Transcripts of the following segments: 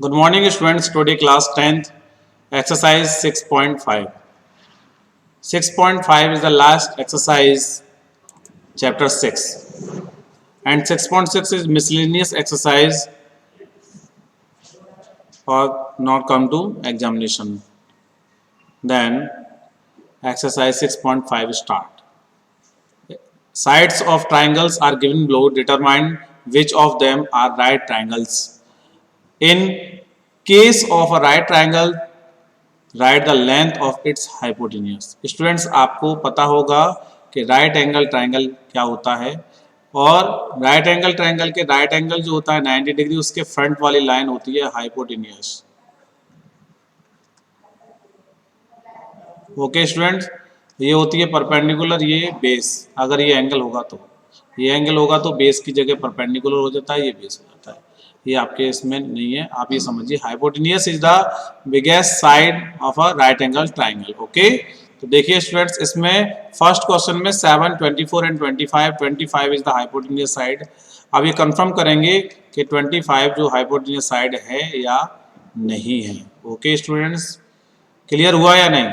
Good morning students, today class 10th, exercise 6.5. 6.5 is the last exercise, chapter 6. And 6.6 is miscellaneous exercise or not come to examination. Then exercise 6.5 start. Sides of triangles are given below, determine which of them are right triangles. In case of a right triangle, right the length of its hypotenuse. Students आपको पता होगा कि right angle triangle क्या होता है, और right angle triangle के right angle जो होता है 90 डिग्री, उसके फ्रंट वाली लाइन होती है हाइपोटेन्यूज। ओके स्टूडेंट्स, ये होती है परपेंडिकुलर, ये बेस। अगर ये एंगल होगा तो ये एंगल होगा तो बेस की जगह परपेंडिकुलर हो जाता है, ये बेस हो जाता है। ये आपके इसमें नहीं है, आप ये समझिए hypotenuse is the biggest side of a right angle triangle. Okay, तो देखिए स्टूडेंट्स, इसमें फर्स्ट क्वेश्चन में 7, 24 and 25 is the hypotenuse side. अब ये कंफर्म करेंगे कि 25 जो हाइपोटेन्यूज साइड है या नहीं है। ओके स्टूडेंट्स, क्लियर हुआ या नहीं?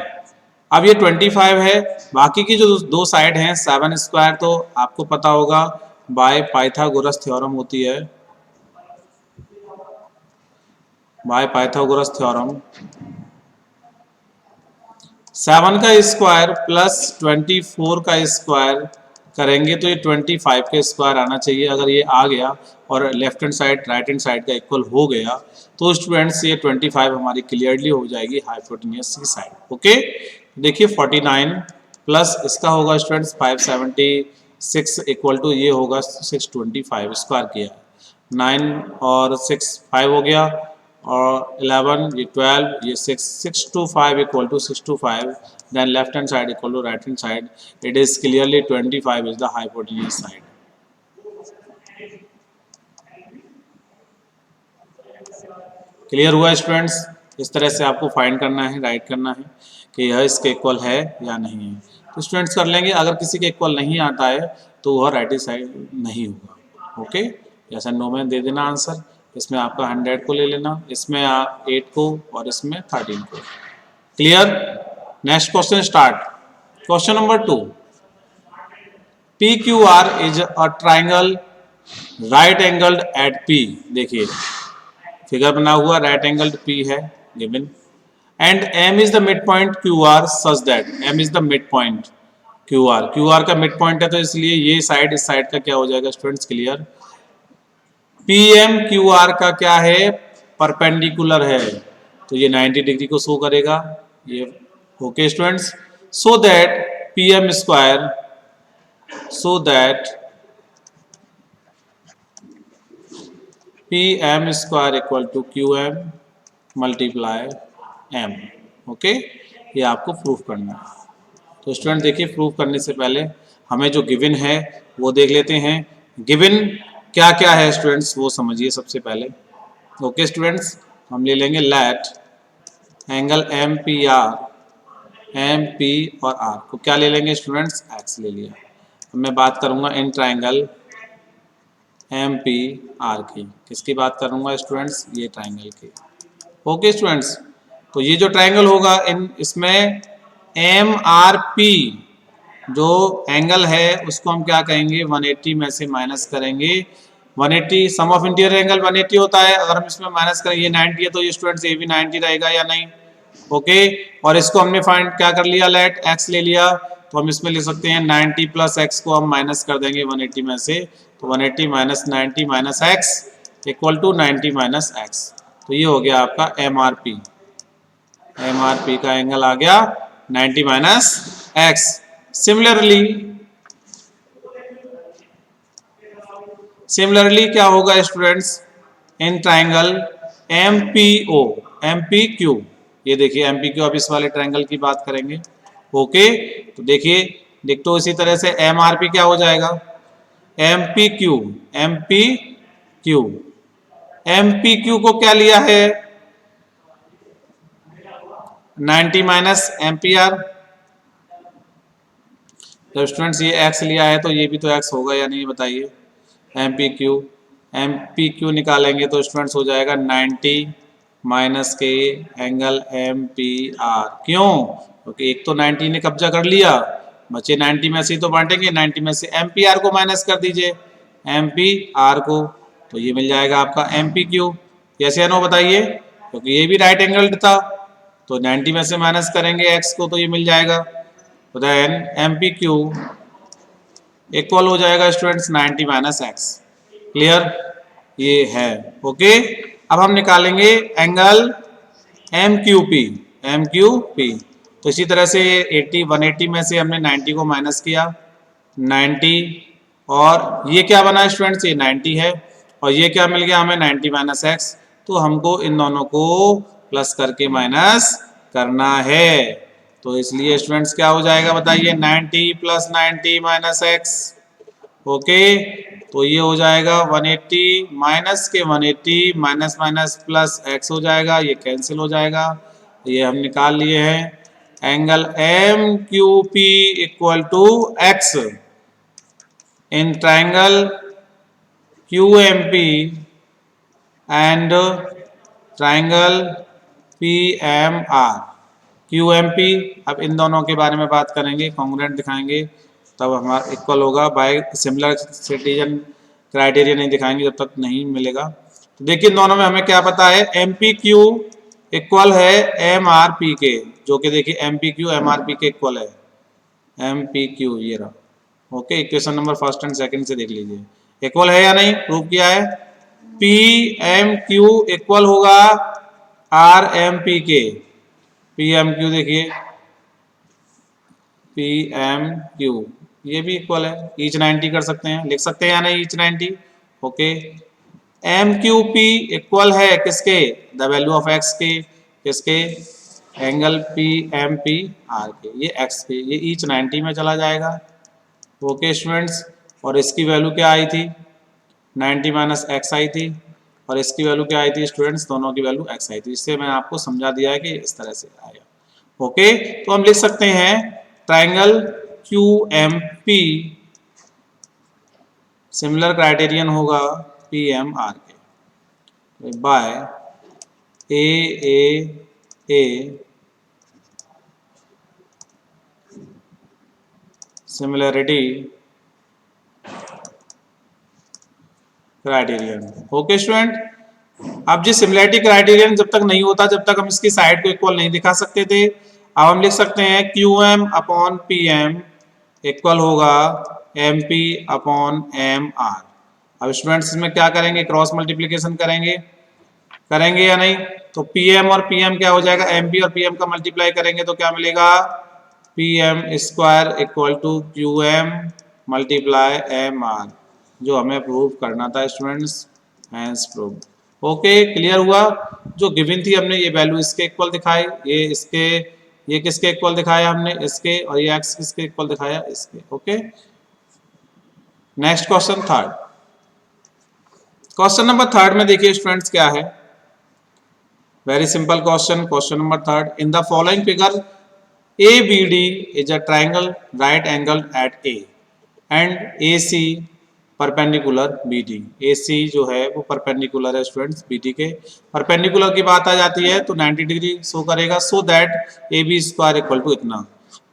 अब ये 25 है, बाकी की जो दो साइड हैं 7 स्क्वायर, तो आपको पता होगा बाय पाइथागोरस थ्योरम होती है, बाय पाइथागोरस थ्योरम 7 का स्क्वायर प्लस 24 का स्क्वायर करेंगे तो ये 25 के स्क्वायर आना चाहिए। अगर ये आ गया और left hand side right hand side का इक्वल हो गया तो स्टूडेंट्स ये 25 हमारी क्लियरली हो जाएगी हाइपोटेन्यूज की साइड। ओके, देखिए 49 प्लस इसका होगा स्टूडेंट्स 576 इक्वल टू ये होगा 625 स्क्वायर किया, 9 और 6 5 हो गया, और 11 ये 12 ये 6 625 equal to 625, then left hand side equal to right hand side. It is clearly 25 is the hypotenuse side. Clear हुआ स्टूडेंट्स? इस तरह से आपको फाइंड करना है, राइट करना है कि यह इसके इक्वल है या नहीं है। तो स्टूडेंट्स कर लेंगे, अगर किसी के इक्वल नहीं आता है तो वह राइट साइड नहीं होगा। ओके, जैसा नो में दे देना आंसर, इसमें आपका 100 को ले लेना, इसमें 8 को और इसमें 13 को। Clear? Next question start. Question number 2, PQR is a triangle right angled eight P। देखिए फिगर बना हुआ, राइट एंगल्ड P है given, and M is the mid point QR such that M is the mid point QR का mid point है, तो इसलिए ये side इस साइड का क्या हो जाएगा स्टूडेंट्स? क्लियर। PM QR का क्या है? परपेंडिकुलर है, तो ये 90 डिग्री को शो करेगा ये। Okay students, so that PM square, so that PM square equal to QM multiply M। Okay, ये आपको प्रूफ करना है। तो स्टूडेंट देखिए, प्रूफ करने से पहले हमें जो गिवन है वो देख लेते हैं। गिवन क्या क्या है स्टूडेंट्स वो समझिए सबसे पहले। ओके स्टूडेंट्स, हम ले लेंगे लेट एंगल MP और R को क्या ले लेंगे स्टूडेंट्स? X ले लिया। अब मैं बात करूंगा इन ट्राइंगल MPR की। किसकी बात करूंगा स्टूडेंट्स? ये ट्राइंगल की। ओके स्टूडेंट्स, तो ये जो ट्राइंगल होगा इसमें MRP जो एंगल है उसको हम क्या कहेंगे? 180 में से माइनस करेंगे। 180 सम ऑफ इंटीरियर एंगल 180 होता है, अगर हम इसमें माइनस करें, ये 90 है तो ये स्टूडेंट्स ये भी 90 रहेगा या नहीं? ओके, और इसको हमने फाइंड क्या कर लिया? लेट x ले लिया, तो हम इसमें ले सकते हैं 90 प्लस x को हम माइनस कर देंगे 180 में से, तो 180 minus 90 minus x equal to 90 minus x। तो ये हो गया आपका MRP का एंगल आ गया 90 माइनस x। सिमिलरली क्या होगा स्टूडेंट्स इन ट्राइंगल MPQ? ये देखिए MPQ, अब इस वाले ट्राइंगल की बात करेंगे। ओके, तो देखिए डिक्टो इसी तरह से MRP क्या हो जाएगा? MPQ को क्या लिया है? 90 माइनस एम्पियर। जब स्टूडेंट्स ये x लिया है तो ये भी तो x होगा या नहीं बताइए? MPQ निकालेंगे तो स्टूडेंट्स हो जाएगा 90 माइनस के एंगल एम पी आर। क्यों? क्योंकि एक तो 90 ने कब्जा कर लिया, बचे 90 में से ही तो बांटेंगे, 90 में से एम पी आर को माइनस कर दीजिए, एम पी आर को, तो ये मिल जाएगा आपका एम पी क्यू। कैसे है नो बताइए, क्योंकि ये भी राइट एंगल्ड था, तो 90 में से माइनस करेंगे एक्स को तो ये मिल जाएगा, तो then M P Q equal हो जाएगा स्टूडेंट्स 90 माइनस एक्स। क्लियर? ये है। ओके, अब हम निकालेंगे angle M Q P, M Q P. तो इसी तरह से 80 180 में से हमने 90 को माइनस किया, 90, और ये क्या बना स्टूडेंट्स, ये 90 है, और ये क्या मिल गया हमें 90 माइनस एक्स। तो हमको इन दोनों को प्लस करके माइनस करना है, तो इसलिए स्टूडेंट्स क्या हो जाएगा बताइए, 90 प्लस 90 माइनस एक्स। ओके, तो ये हो जाएगा 180 माइनस के 180, माइनस माइनस प्लस एक्स हो जाएगा, ये कैंसिल हो जाएगा, ये हम निकाल लिए हैं angle M Q P equal to X in triangle Q M P and triangle P M R. Q M P, अब इन दोनों के बारे में बात करेंगे, कॉन्ग्रुएंट दिखाएंगे तब हमारा इक्वल होगा, बाय सिमिलर सिटीजन क्राइटेरिया नहीं दिखाएंगे जब तक नहीं मिलेगा। तो देखिए इन दोनों में हमें क्या पता है, एम पी क्यू इक्वल है एम आर पी के, जो कि देखिए M P Q M R P के इक्वल है, एम पी क्यू ये रहा। Okay, equation number first and second से देख लीजिए इक्वल है या नहीं, प्रूव किया है। पी एम क्यू इक्वल होगा आर एम पी के, पी एम क्यू देखिए, पी एम क्यू ये भी इक्वल है, ईच 90 कर सकते हैं, लिख सकते हैं या नहीं each 90। Okay, M Q P equal है किसके, द वैल्यू ऑफ एक्स के, किसके, angle P M P R के, ये एक्स के, ये ईच 90 में चला जाएगा। ओके स्टूडेंट्स, और इसकी वैल्यू क्या आई थी, 90 माइनस एक्स आई थी, और इसकी वैल्यू क्या आई थी स्टूडेंट्स, दोनों की वैल्यू एक्स आई थी। इससे मैंने आपको समझा दिया है कि इस तरह से आएगा। ओके, तो हम लिख सकते हैं triangle Q M P similar criterion होगा पी एम आर के by a similarity criterion. Okay student, अब जिस सिमिलरिटी क्राइटेरियन जब तक नहीं होता, जब तक हम इसकी साइड को इक्वल नहीं दिखा सकते थे, अब हम लिख सकते हैं Q M upon P M equal होगा M P upon M R. अब स्टूडेंट्स इसमें क्या करेंगे, क्रॉस मल्टीप्लीकेशन करेंगे, करेंगे या नहीं, तो पी एम और पी एम क्या हो जाएगा, एम पी और पी एम का मल्टीप्लाई करेंगे तो क्या मिलेगा, P M square equal to Q M multiply M R, जो हमें प्रूव करना था students, hence prove. Okay, clear हुआ। जो गिवन थी हमने ये वैल्यू इसके इक्वल दिखाई, ये इसके, ये किसके इक्वल दिखाया हमने, इसके, और ये एक्स किसके इक्वल दिखाया, इसके। Okay, next question third. Question number third में देखिए स्टूडेंट्स क्या है, very simple question, question number third, in the following figure ABD is a triangle right angled at A and AC perpendicular BD। AC जो है वो perpendicular है students BD के, perpendicular की बात आ जाती है तो 90 डिग्री शो करेगा, so that AB square equal to इतना।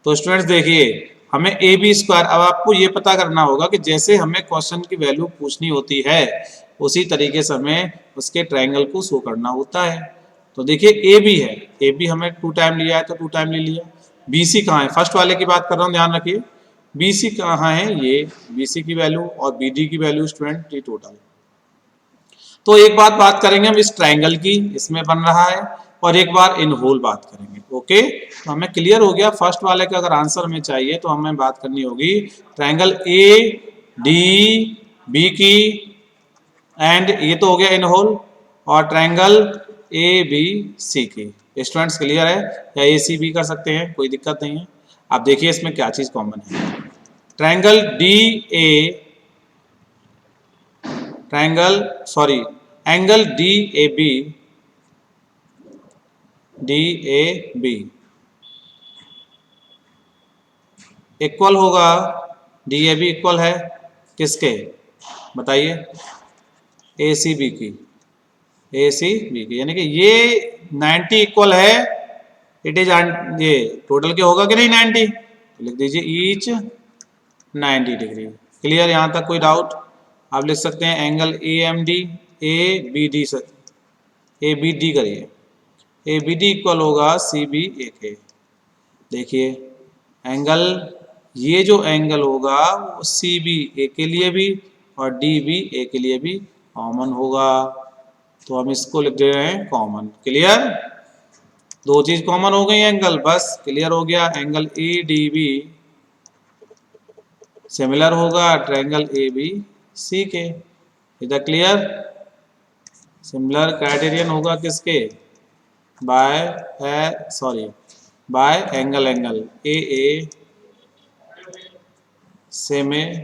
तो स्टूडेंट्स देखिए हमें AB स्क्वायर, अब आपको ये पता करना होगा कि जैसे हमें क्वेश्चन की वैल्यू पूछनी होती है उसी तरीके से हमें उसके ट्रायंगल को शो करना होता है। तो देखिए AB है, AB हमें 2 टाइम लिया है तो 2 टाइम ले लिया। BC कहाँ है, फर्स्ट वाले की बात कर रहा हूँ, ध्यान रखिए, BC कहाँ है, ये BC की वैल्यू और BD की वैल्यू स्टूडेंट ये टोटल। तो एक बात करेंगे हम इस ट्रायंगल की, इसमें बन रहा है, और एक बार इन होल बात करेंगे। ओके, तो हमें क्लियर हो गया, फर्स्ट वाले का अगर आंसर हमें चाहिए तो हमें बात करनी होगी ट्रायंगल ADB की, एंड ये तो हो गया इन होल, और ट्रायंगल ABC की। स्टूडेंट्स क्लियर है, या ACB कर सकते हैं, कोई दिक्कत नहीं है। आप देखिए इसमें क्या चीज कॉमन है, ट्रायंगल एंगल DAB इक्वल होगा, DAB इक्वल है किसके बताइए, ACB की। ए सी बी के, यानी कि ये 90 इक्वल है, इट इज ये टोटल के होगा कि नहीं 90, तो लिख दीजिए ईच 90 डिग्री। क्लियर, यहाँ तक कोई डाउट? आप लिख सकते हैं angle A M D, A B D, A B D करिए, ए बी डी इक्वल होगा सी बी ए के। देखिए एंगल, ये जो एंगल होगा वो सी बी ए के लिए भी और डी बी ए के लिए भी कॉमन होगा, तो हम इसको लिख दे रहे हैं कॉमन। क्लियर, दो चीज कॉमन हो गई एंगल, बस क्लियर हो गया। Angle A D B similar होगा ट्रायंगल ए बी सी के। इधर क्लियर, सिमिलर क्राइटेरियन होगा किसके, by sorry by angle, angle A A similarity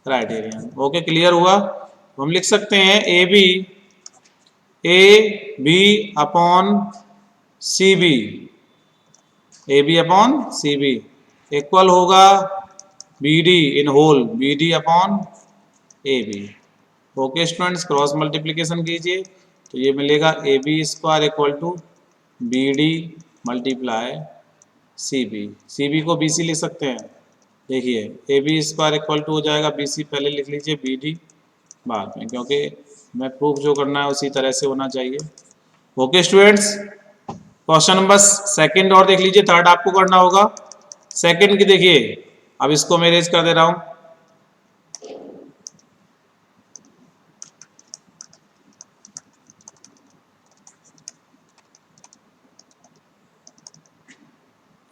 criterion. Okay, clear हुआ? हम लिख सकते हैं A B upon C B, A B upon C B equal होगा B D in whole, B D upon A B. Okay students, cross multiplication कीजिए तो ये मिलेगा A B square equal to B D multiply C B. C B को B C लिख सकते हैं। देखिए A B square equal to हो जाएगा बी सी, पहले लिख लीजिए बी डी बाद में, क्योंकि मैं प्रूफ जो करना है उसी तरह से होना चाहिए। Okay students, question number second और देख लीजिए, थर्ड आपको करना होगा। सेकंड की देखिए, अब इसको मैं इरेज कर दे रहा हूं।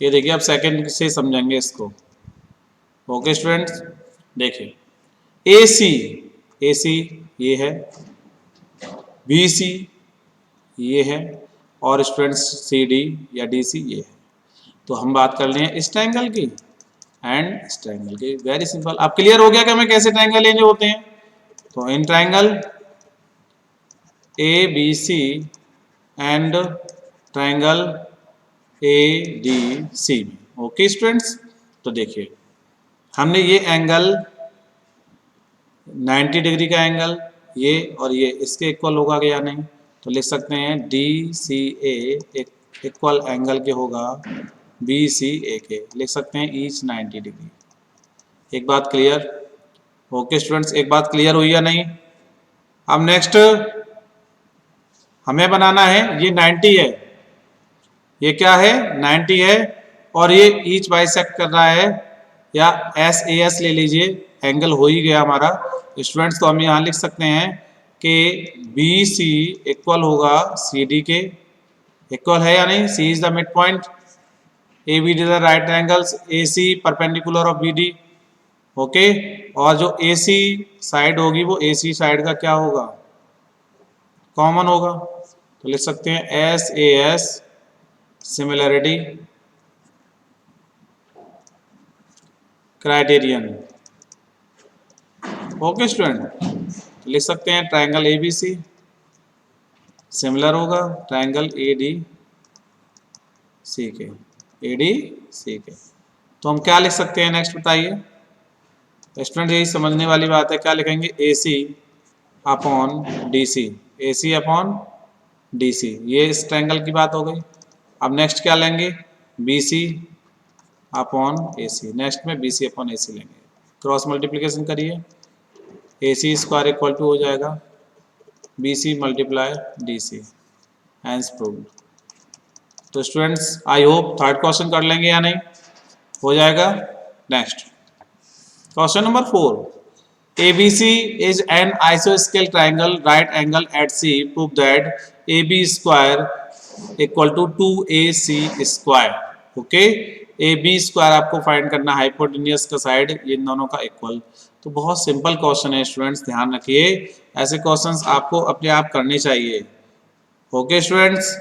ये देखिए, अब सेकंड से समझेंगे इसको। ओके स्टूडेंट्स, देखिए ए सी ये है, बी सी ये है, और स्टूडेंट्स सी डी या डी सी ये है। तो हम बात कर लें इस ट्रायंगल की एंड इस ट्रायंगल की। वेरी सिंपल, अब क्लियर हो गया कि हमें कैसे ट्रायंगल लेने होते हैं। तो इन triangle A B C and triangle A D C में। ओके स्टूडेंट्स, तो देखिए हमने ये एंगल 90 डिग्री का एंगल, ये और ये इसके इक्वल होगा या नहीं, तो लिख सकते हैं D C A equal angle के होगा बी सी ए के, लिख सकते हैं ईच 90 डिग्री। एक बात क्लियर? ओके स्टूडेंट्स, एक बात क्लियर हुई या नहीं? अब नेक्स्ट हमें बनाना है, ये 90 है, ये क्या है 90 है, और ये ईच बाइसेक्ट कर रहा है, या एस ए एस ले लीजिए, एंगल हो ही गया हमारा स्टूडेंट्स। तो हम यहाँ लिख सकते हैं कि बी सी इक्वल होगा सी डी के, इक्वल है या नहीं? C is the mid point, A B D the right angles, A C perpendicular of B D. Okay, और जो ए सी साइड होगी वो ए सी साइड का क्या होगा, कॉमन होगा, तो लिख सकते हैं S A S similarity criterion. Okay student, लिख सकते हैं triangle A B C similar होगा ट्रायंगल ए डी सी के, ए डी सी के। तो हम क्या लिख सकते हैं नेक्स्ट बताइए स्टूडेंट, यही समझने वाली बात है। क्या लिखेंगे, ए सी upon D C, A C upon D C, ये इस ट्रायंगल की बात हो गई। अब नेक्स्ट क्या लेंगे, B C upon A C, next में B C upon A C लेंगे, क्रॉस मल्टीप्लीकेशन करिए, A C square equal to हो जाएगा B C multiply D C, hence proved. तो students I hope third question कर लेंगे या नहीं, हो जाएगा। Next question number 4, ABC is an isosceles triangle right angle at C, prove that AB square equal to 2AC square। Okay, AB square आपको find करना, hypotenuse का साइड इन दोनों का इक्वल। तो बहुत सिंपल क्वेश्चन है स्टूडेंट्स, ध्यान रखिए ऐसे क्वेश्चंस आपको अपने आप करने चाहिए। ओके स्टूडेंट्स,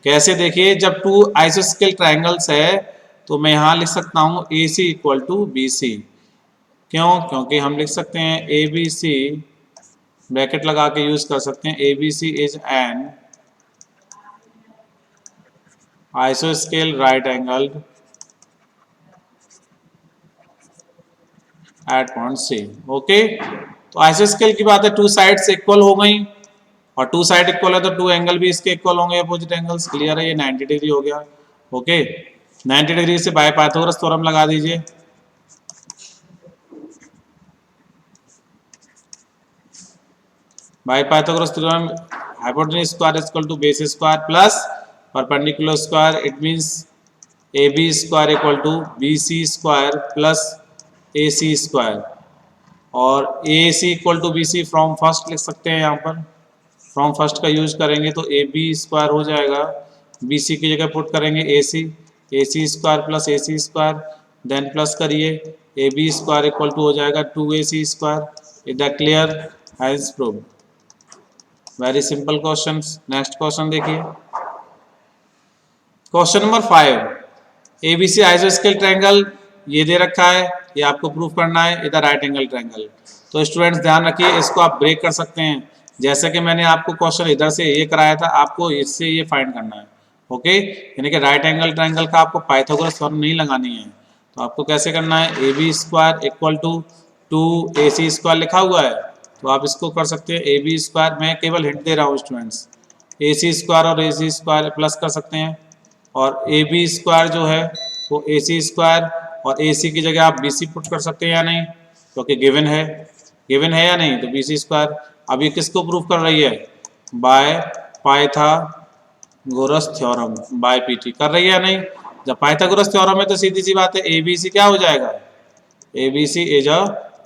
कैसे देखिए, जब टू आइसोस्केल ट्राइंगल्स है तो मैं यहाँ लिख सकता हूँ AC इक्वल टू BC। क्यों? क्योंकि हम लिख सकते हैं ABC ब्रैकेट लगा के यूज कर सकते हैं, ABC इज एन आइसोस्केल right angled at point C. Okay, तो आइसोस्केल की बात है, टू साइड्स इक्वल हो गई और टू साइड इक्वल है तो टू एंगल भी इसके इक्वल होंगे, अपोजिट एंगल्स। क्लियर है, ये 90 डिग्री हो गया। ओके, 90 डिग्री से बाय पाइथागोरस थ्योरम लगा दीजिए। By Pythagoras theorem, hypotenuse square is equal to base square plus perpendicular square, it means A B square equal to B C square plus A C square, और A C equal to B C from first लिख सकते हैं। यहाँ पर from first का use करेंगे तो A B square हो जाएगा, बी सी की जगह पुट करेंगे A C square plus A C square, then plus करिए A B square equal to हो जाएगा 2ac square. Is that clear? Has proved. Very simple question. Next question देखिए, question number 5। ABC आइसोस्केल triangle ये दे रखा है, ये आपको प्रूफ करना है, इधर राइट एंगल ट्रायंगल। तो स्टूडेंट्स ध्यान रखिए, इसको आप ब्रेक कर सकते हैं। जैसे कि मैंने आपको क्वेश्चन इधर से ये कराया था, आपको इससे ये फाइंड करना है। ओके, यानी कि राइट एंगल ट्रायंगल का आपको पाइथागोरस थ्योरम नहीं लगानी है। तो आपको कैसे करना है, A B square equal to 2ac square लिखा हुआ है, तो आप इसको कर सकते हैं ए बी स्क्वायर। मैं केवल हिंट दे रहा हूँ स्टूडेंट्स, ए सी स्क्वायर और ए सी स्क्वायर प्लस कर सकते हैं, और ए बी स्क्वायर जो है वो ए सी स्क्वायर, और ए सी की जगह आप बी सी पुट कर सकते हैं या नहीं, क्योंकि गिवन है, गिवन है या नहीं, तो बी सी स्क्वायर। अब ये किसको प्रूव कर रही है, by Pythagoras theorem, by PT कर रही है या नहीं। जब पाइथागोरस थ्योरम है तो सीधी सी बात है, ए बी सी क्या हो जाएगा, A B C is a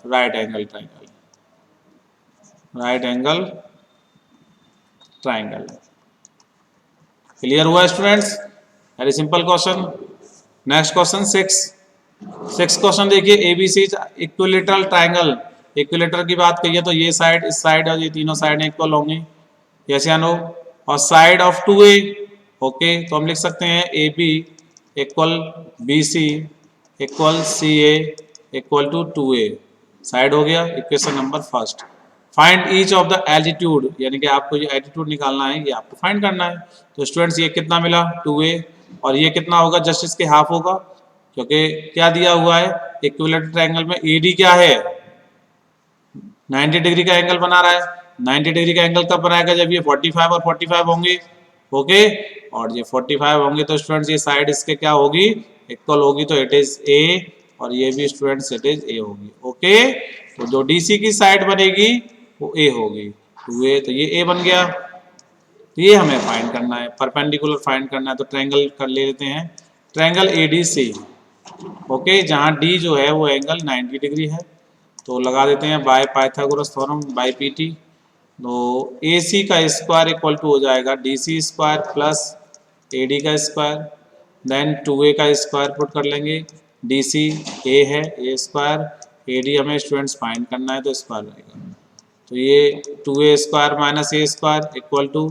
right angle triangle, right angle triangle. Clear हुआ students? Very simple question. Next question 6 question देखिए, एबीसी इक्विलेटरल ट्रायंगल। इक्विलेटर की बात करिए तो ये साइड, इस साइड और ये तीनों साइड इक्वल होंगी, यस या नो, और साइड ऑफ 2a। ओके, तो हम लिख सकते हैं A B equal B C equal C A equal to 2a। Side हो गया, equation number first. Find each of the altitude, यानी कि आपको ये एल्टीट्यूड निकालना है, ये आपको फाइंड करना है। तो स्टूडेंट्स ये कितना मिला 2a, और ये कितना होगा, जस्ट इसके हाफ होगा, क्योंकि क्या दिया हुआ है इक्विलेटरल ट्रायंगल में, AD क्या है, 90 डिग्री का एंगल बना रहा है। 90 डिग्री का एंगल कब बनाएगा, जब ये 45 और 45 होंगे। ओके, और ये 45 होंगे तो स्टूडेंट्स ये साइड इसके क्या होगी, इक्वल होगी, तो इट इज ए, और ये भी स्टूडेंट्स इट इज ए होगी। ओके, तो जो DC की साइड बनेगी वो A होगी, 2a, तो ये A बन गया। तो ये हमें फाइंड करना है, परपेंडिकुलर फाइंड करना है, तो ट्रायंगल कर लेते हैं, ट्रायंगल ADC। ओके, जहाँ D जो है वो एंगल 90 डिग्री है, तो लगा देते हैं by Pythagoras theorem, by PT. तो AC का स्क्वायर इक्वल टू हो जाएगा DC स्क्वायर प्लस AD का स्क्वायर, देन 2a का स्क्वायर पुट कर लेंगे, DC A है, A स्क्वायर, AD हमें स्टूडेंट्स फाइंड करना है तो स्क्वायर रहेगा। तो ये 2a square minus a square equal to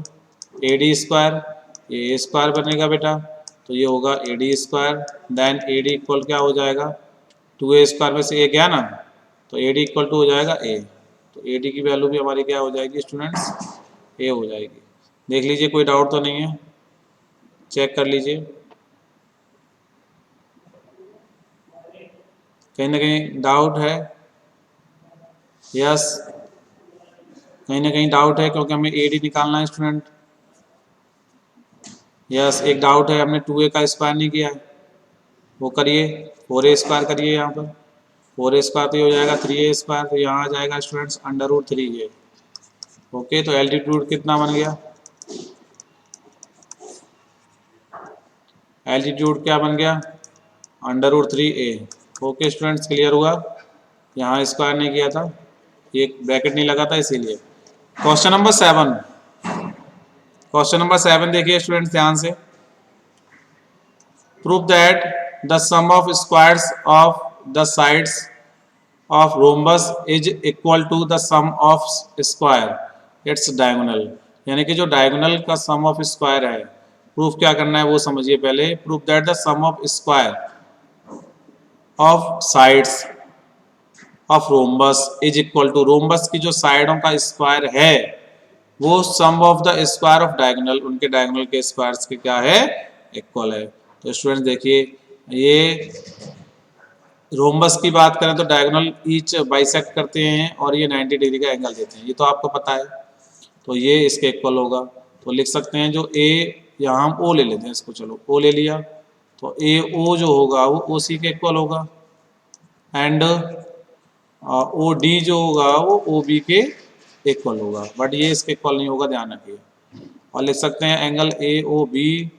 AD square, ये A स्क्वायर बनेगा बेटा, तो ये होगा AD square, then AD equal क्या हो जाएगा, 2a स्क्वायर में से a गया ना, तो AD इक्वल टू हो जाएगा a। तो AD की वैल्यू भी हमारी क्या हो जाएगी स्टूडेंट्स, a हो जाएगी। देख लीजिए, कोई डाउट तो नहीं है, चेक कर लीजिए, कहीं ना कहीं डाउट है, यस, कहीं ना कहीं डाउट है, क्योंकि हमें AD निकालना है स्टूडेंट। यस, एक डाउट है, हमने 2a का स्क्वायर नहीं किया है, वो करिए, 4a स्क्वायर करिए, यहाँ पर 4a स्क्वायर तो ये हो जाएगा 3a स्क्वायर, तो यहाँ आ जाएगा स्टूडेंट्स √3a। ओके, तो एल्टीट्यूड कितना बन गया, एल्टीट्यूड क्या बन गया, √3a। ओके स्टूडेंट्स, क्लियर हुआ, यहाँ स्क्वायर नहीं किया था, ये ब्रैकेट नहीं लगा था इसीलिए। क्वेश्चन नंबर 7, क्वेश्चन नंबर 7 देखिए स्टूडेंट्स ध्यान से, prove that the sum of squares of the sides of rhombus is equal to the sum of square its diagonal. यानी कि जो डायगोनल का सम ऑफ स्क्वायर है, प्रूफ क्या करना है वो समझिए पहले। Proof that the sum of square of sides of rhombus is equal to, rhombus की जो साइडों का स्क्वायर है वो sum of the square of diagonal, उनके डायगोनल के स्क्वायर्स के क्या है, इक्वल है। तो स्टूडेंट्स देखिए, ये रोम्बस की बात करें तो डायगोनल ईच बाइसेक्ट करते हैं और ये 90 डिग्री का एंगल देते हैं, ये तो आपको पता है। तो ये इसके इक्वल होगा, तो लिख सकते हैं जो ए, यहाँ हम ओ ले लेते हैं इसको, चलो ओ ले लिया, तो ए ओ जो होगा वो ओ सी के इक्वल होगा, एंड ओ डी जो होगा वो ओ बी के इक्वल होगा, बट ये इसके इक्वल नहीं होगा, ध्यान रखिए। और लिख सकते हैं angle A O B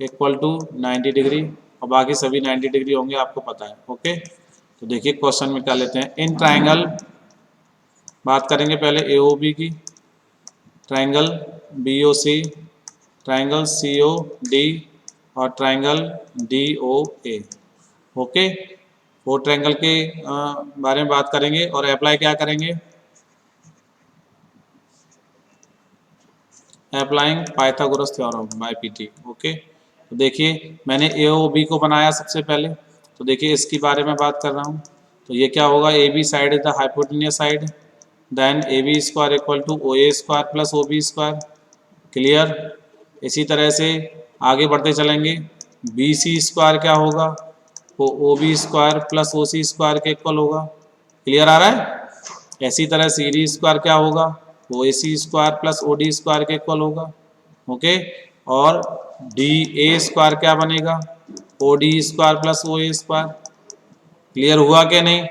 equal to 90 degree, और बाकी सभी 90 डिग्री होंगे, आपको पता है। ओके, तो देखिए क्वेश्चन में क्या लेते हैं। इन ट्राइंगल, बात करेंगे पहले ए ओ बी की, ट्राइंगल बी ओ सी, ट्राइंगल सी ओ डी और ट्राइंगल डी ओ ए। ओके, फोर ट्राइंगल के बारे में बात करेंगे और अप्लाई क्या करेंगे, applying Pythagoras theorem by PT. Okay, तो देखिए मैंने ए ओ बी को बनाया सबसे पहले, तो देखिए इसके बारे में बात कर रहा हूँ। तो ये क्या होगा, A B side is the hypotenuse side, then A B square equal to O A square plus O B square. Clear. इसी तरह से आगे बढ़ते चलेंगे, बी सी स्क्वायर क्या होगा, वो O B square plus O C square के इक्वल होगा। क्लियर आ रहा है। इसी तरह सी डी स्क्वायर क्या होगा, वो A C square plus O D square के इक्वल होगा। ओके, और डी ए स्क्वायर क्या बनेगा, O D square plus O A square. Clear हुआ कि नहीं।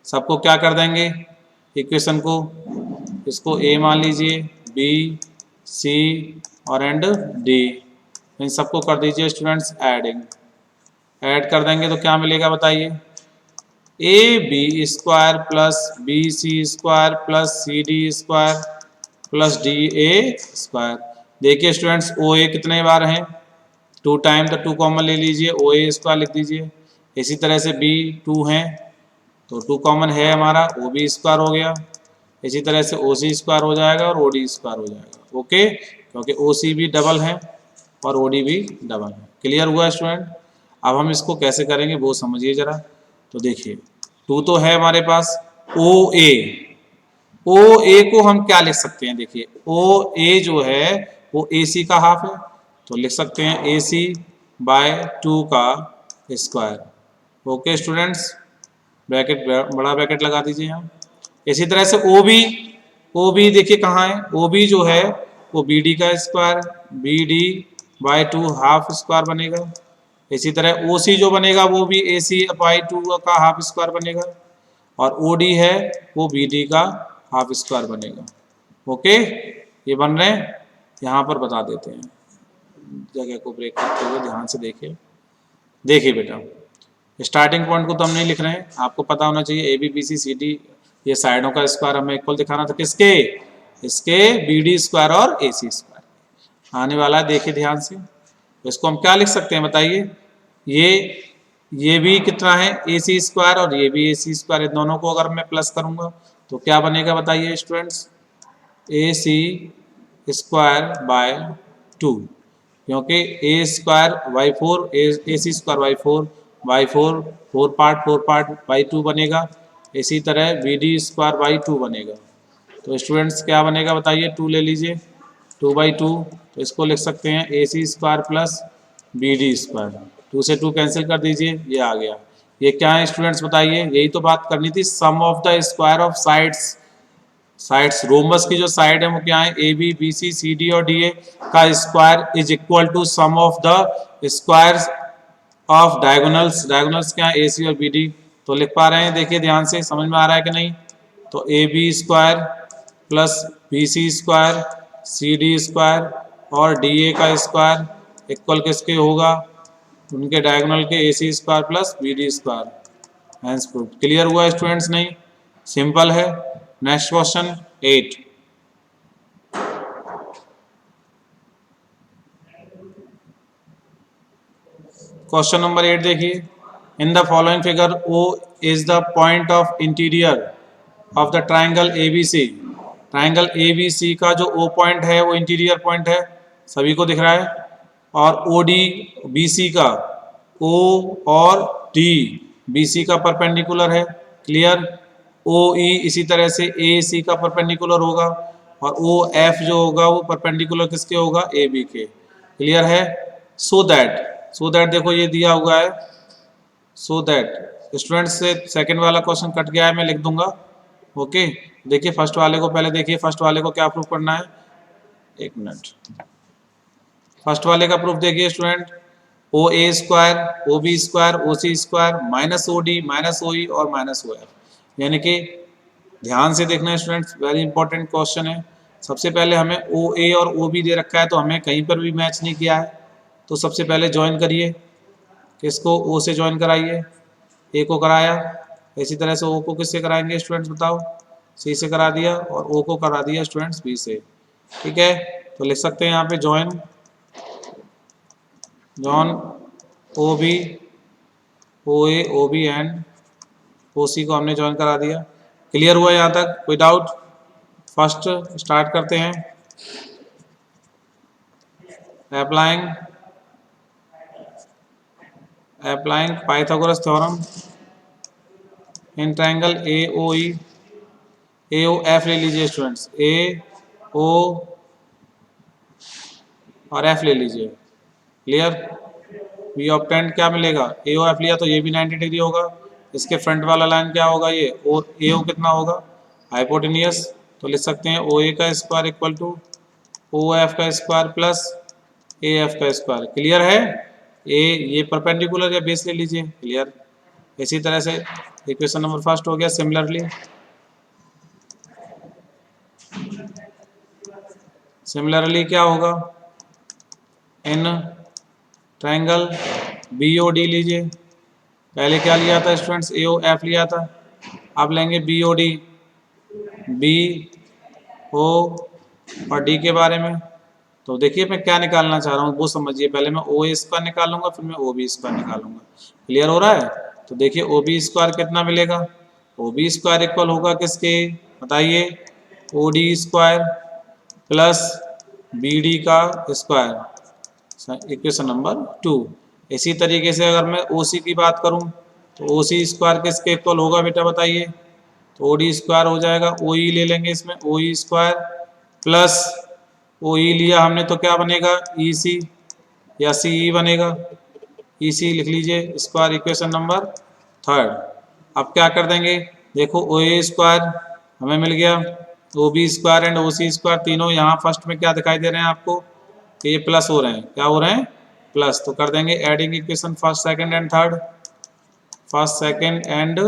सबको क्या कर देंगे, इक्वेशन को, इसको ए मान लीजिए, बी सी और एंड डी, इन सबको कर दीजिए स्टूडेंट्स एडिंग। ऐड कर देंगे तो क्या मिलेगा बताइए, A B square plus B C square plus C D square plus D A square. देखिए स्टूडेंट्स ओ ए कितने बार हैं, 2 टाइम, तो 2 कॉमन ले लीजिए, ओ ए स्क्वायर लिख दीजिए। इसी तरह से बी 2 हैं तो 2 कॉमन है हमारा, ओ बी स्क्वायर हो गया। इसी तरह से ओ सी स्क्वायर हो जाएगा और ओ डी स्क्वायर हो जाएगा। ओके, क्योंकि ओ सी भी डबल है और ओ डी भी डबल है। क्लियर हुआ स्टूडेंट। अब हम इसको कैसे करेंगे वो समझिए जरा। तो देखिए 2 तो है हमारे पास, ओ ए, ओ ए को हम क्या लिख सकते हैं, देखिए ओ ए जो है वो ए सी का हाफ है, तो लिख सकते हैं ए सी बाय 2 का स्क्वायर। ओके स्टूडेंट्स, ब्रैकेट बड़ा ब्रैकेट लगा दीजिए यहाँ। इसी तरह से ओ बी देखिए कहाँ है, ओ बी जो है वो बी डी का square, B D by 2 half square बनेगा। इसी तरह ओ सी जो बनेगा वो भी ए सी बाई 2 का हाफ स्क्वायर बनेगा, और ओ डी है वो बी डी का हाफ स्क्वायर बनेगा। ओके, ये बन रहे हैं, यहाँ पर बता देते हैं, जगह को ब्रेक करते हुए ध्यान से देखिए। देखिए बेटा, स्टार्टिंग पॉइंट को तो हम नहीं लिख रहे हैं, आपको पता होना चाहिए A B B C C D, ये साइडों का स्क्वायर हमें इक्वल दिखाना था, किसके, इसके बी डी स्क्वायर और ए सी स्क्वायर आने वाला है। देखिए ध्यान से, तो इसको हम क्या लिख सकते हैं बताइए, ये भी कितना है ए सी स्क्वायर और ये भी ए सी स्क्वायर, इन दोनों को अगर मैं प्लस करूंगा तो क्या बनेगा बताइए students, A C square by 2, क्योंकि A square by 4, A C square by 4 4 part by 2 बनेगा। इसी तरह बी डी स्क्वायर बाई 2 बनेगा। तो स्टूडेंट्स क्या बनेगा बताइए, 2 ले लीजिए, 2/2, तो इसको लिख सकते हैं A C square plus B D square, 2 से 2 कैंसिल कर दीजिए, ये आ गया। ये क्या है स्टूडेंट्स बताइए, यही तो बात करनी थी, sum of the square of sides. Sides rhombus की जो साइड है वो क्या है, A B B C C D और डी ए का square is equal to sum of the squares of diagonals. Diagonals क्या है, ए सी और बी डी। तो लिख पा रहे हैं, देखिए ध्यान से, समझ में आ रहा है कि नहीं। तो A B square plus B C square C D square और डी ए का स्क्वायर इक्वल किसके होगा, उनके डायगोनल के A C square plus B D square. Hence proved. Clear हुआ स्टूडेंट्स, नहीं सिंपल है। नेक्स्ट क्वेश्चन 8, क्वेश्चन नंबर 8 देखिए, in the following figure O is the point of interior of the triangle A B C. Triangle A B C का जो O point है वो interior point है, सभी को दिख रहा है, और ओ डी बी सी का, ओ और डी बी सी का परपेंडिकुलर है। क्लियर। ओ ई इसी तरह से ए सी का परपेंडिकुलर होगा, और ओ एफ जो होगा वो परपेंडिकुलर किसके होगा, ए बी के। क्लियर है। सो दैट देखो ये दिया हुआ है, सो दैट स्टूडेंट्स से सेकंड वाला क्वेश्चन कट गया है, मैं लिख दूंगा। ओके, देखिए फर्स्ट वाले को पहले देखिए, फर्स्ट वाले को क्या प्रूव करना है, एक मिनट। फर्स्ट वाले का प्रूफ देखिए student, O A square, O B square, O C square minus O D minus O E और माइनस ओ एफ, यानी कि ध्यान से देखना है स्टूडेंट्स, वेरी इंपॉर्टेंट क्वेश्चन है। सबसे पहले हमें ओ ए और ओ बी दे रखा है, तो हमें कहीं पर भी मैच नहीं किया है, तो सबसे पहले ज्वाइन करिए, किसको, ओ से ज्वाइन कराइए, ए को कराया, इसी तरह से ओ को किससे कराएंगे स्टूडेंट्स बताओ, सी से करा दिया, और ओ को करा दिया स्टूडेंट्स बी से। ठीक है, तो लिख सकते हैं यहाँ पे join John O B, O A, O B and O C को हमने ज्वाइन करा दिया। क्लियर हुआ यहाँ तक, कोई डाउट? फर्स्ट स्टार्ट करते हैं। Applying Pythagoras theorem in triangle A O E, A O F ले लीजिए स्टूडेंट्स, ए ओ और एफ ले लीजिए। क्लियर, वी ऑब्टेंड क्या मिलेगा, ए ओ एफ लिया तो ये भी 90 डिग्री होगा, इसके फ्रंट वाला लाइन क्या होगा ये, और ए ओ कितना होगा, हाइपोटेनियस, तो लिख सकते हैं ओ ए का square equal to O F का स्क्वायर प्लस ए एफ का स्क्वायर। क्लियर है, ए ये परपेंडिकुलर या बेस ले लीजिए। क्लियर, इसी तरह से इक्वेशन नंबर फर्स्ट हो गया। सिमिलरली क्या होगा, in triangle B O D लीजिए, पहले क्या लिया था स्टूडेंट्स, ए ओ एफ लिया था, अब लेंगे B O D, B O और डी के बारे में। तो देखिए मैं क्या निकालना चाह रहा हूँ वो समझिए, पहले मैं ओ ए स्क्वायर निकालूंगा, फिर मैं ओ बी स्क्वायर निकालूंगा। क्लियर हो रहा है, तो देखिए ओ बी स्क्वायर कितना मिलेगा, ओ बी स्क्वायर इक्वल होगा किसके बताइए, O D square plus B D का स्क्वायर, इक्वेशन नंबर 2। इसी तरीके से अगर मैं ओ सी की बात करूं तो ओ सी स्क्वायर किसके इक्वल होगा बेटा बताइए, तो ओ डी स्क्वायर हो जाएगा, ओ ई ले लेंगे इसमें, ओ ई स्क्वायर प्लस ओ ई लिया हमने तो क्या बनेगा, ई सी या सी ई बनेगा, ई सी लिख लीजिए स्क्वायर, इक्वेशन नंबर 3। अब क्या कर देंगे, देखो ओ ए स्क्वायर हमें मिल गया, O B square and O C square तीनों यहाँ फर्स्ट में क्या दिखाई दे रहे हैं आपको, कि ये प्लस हो रहे हैं, क्या हो रहे हैं, प्लस, तो कर देंगे adding equation first second and third, first second and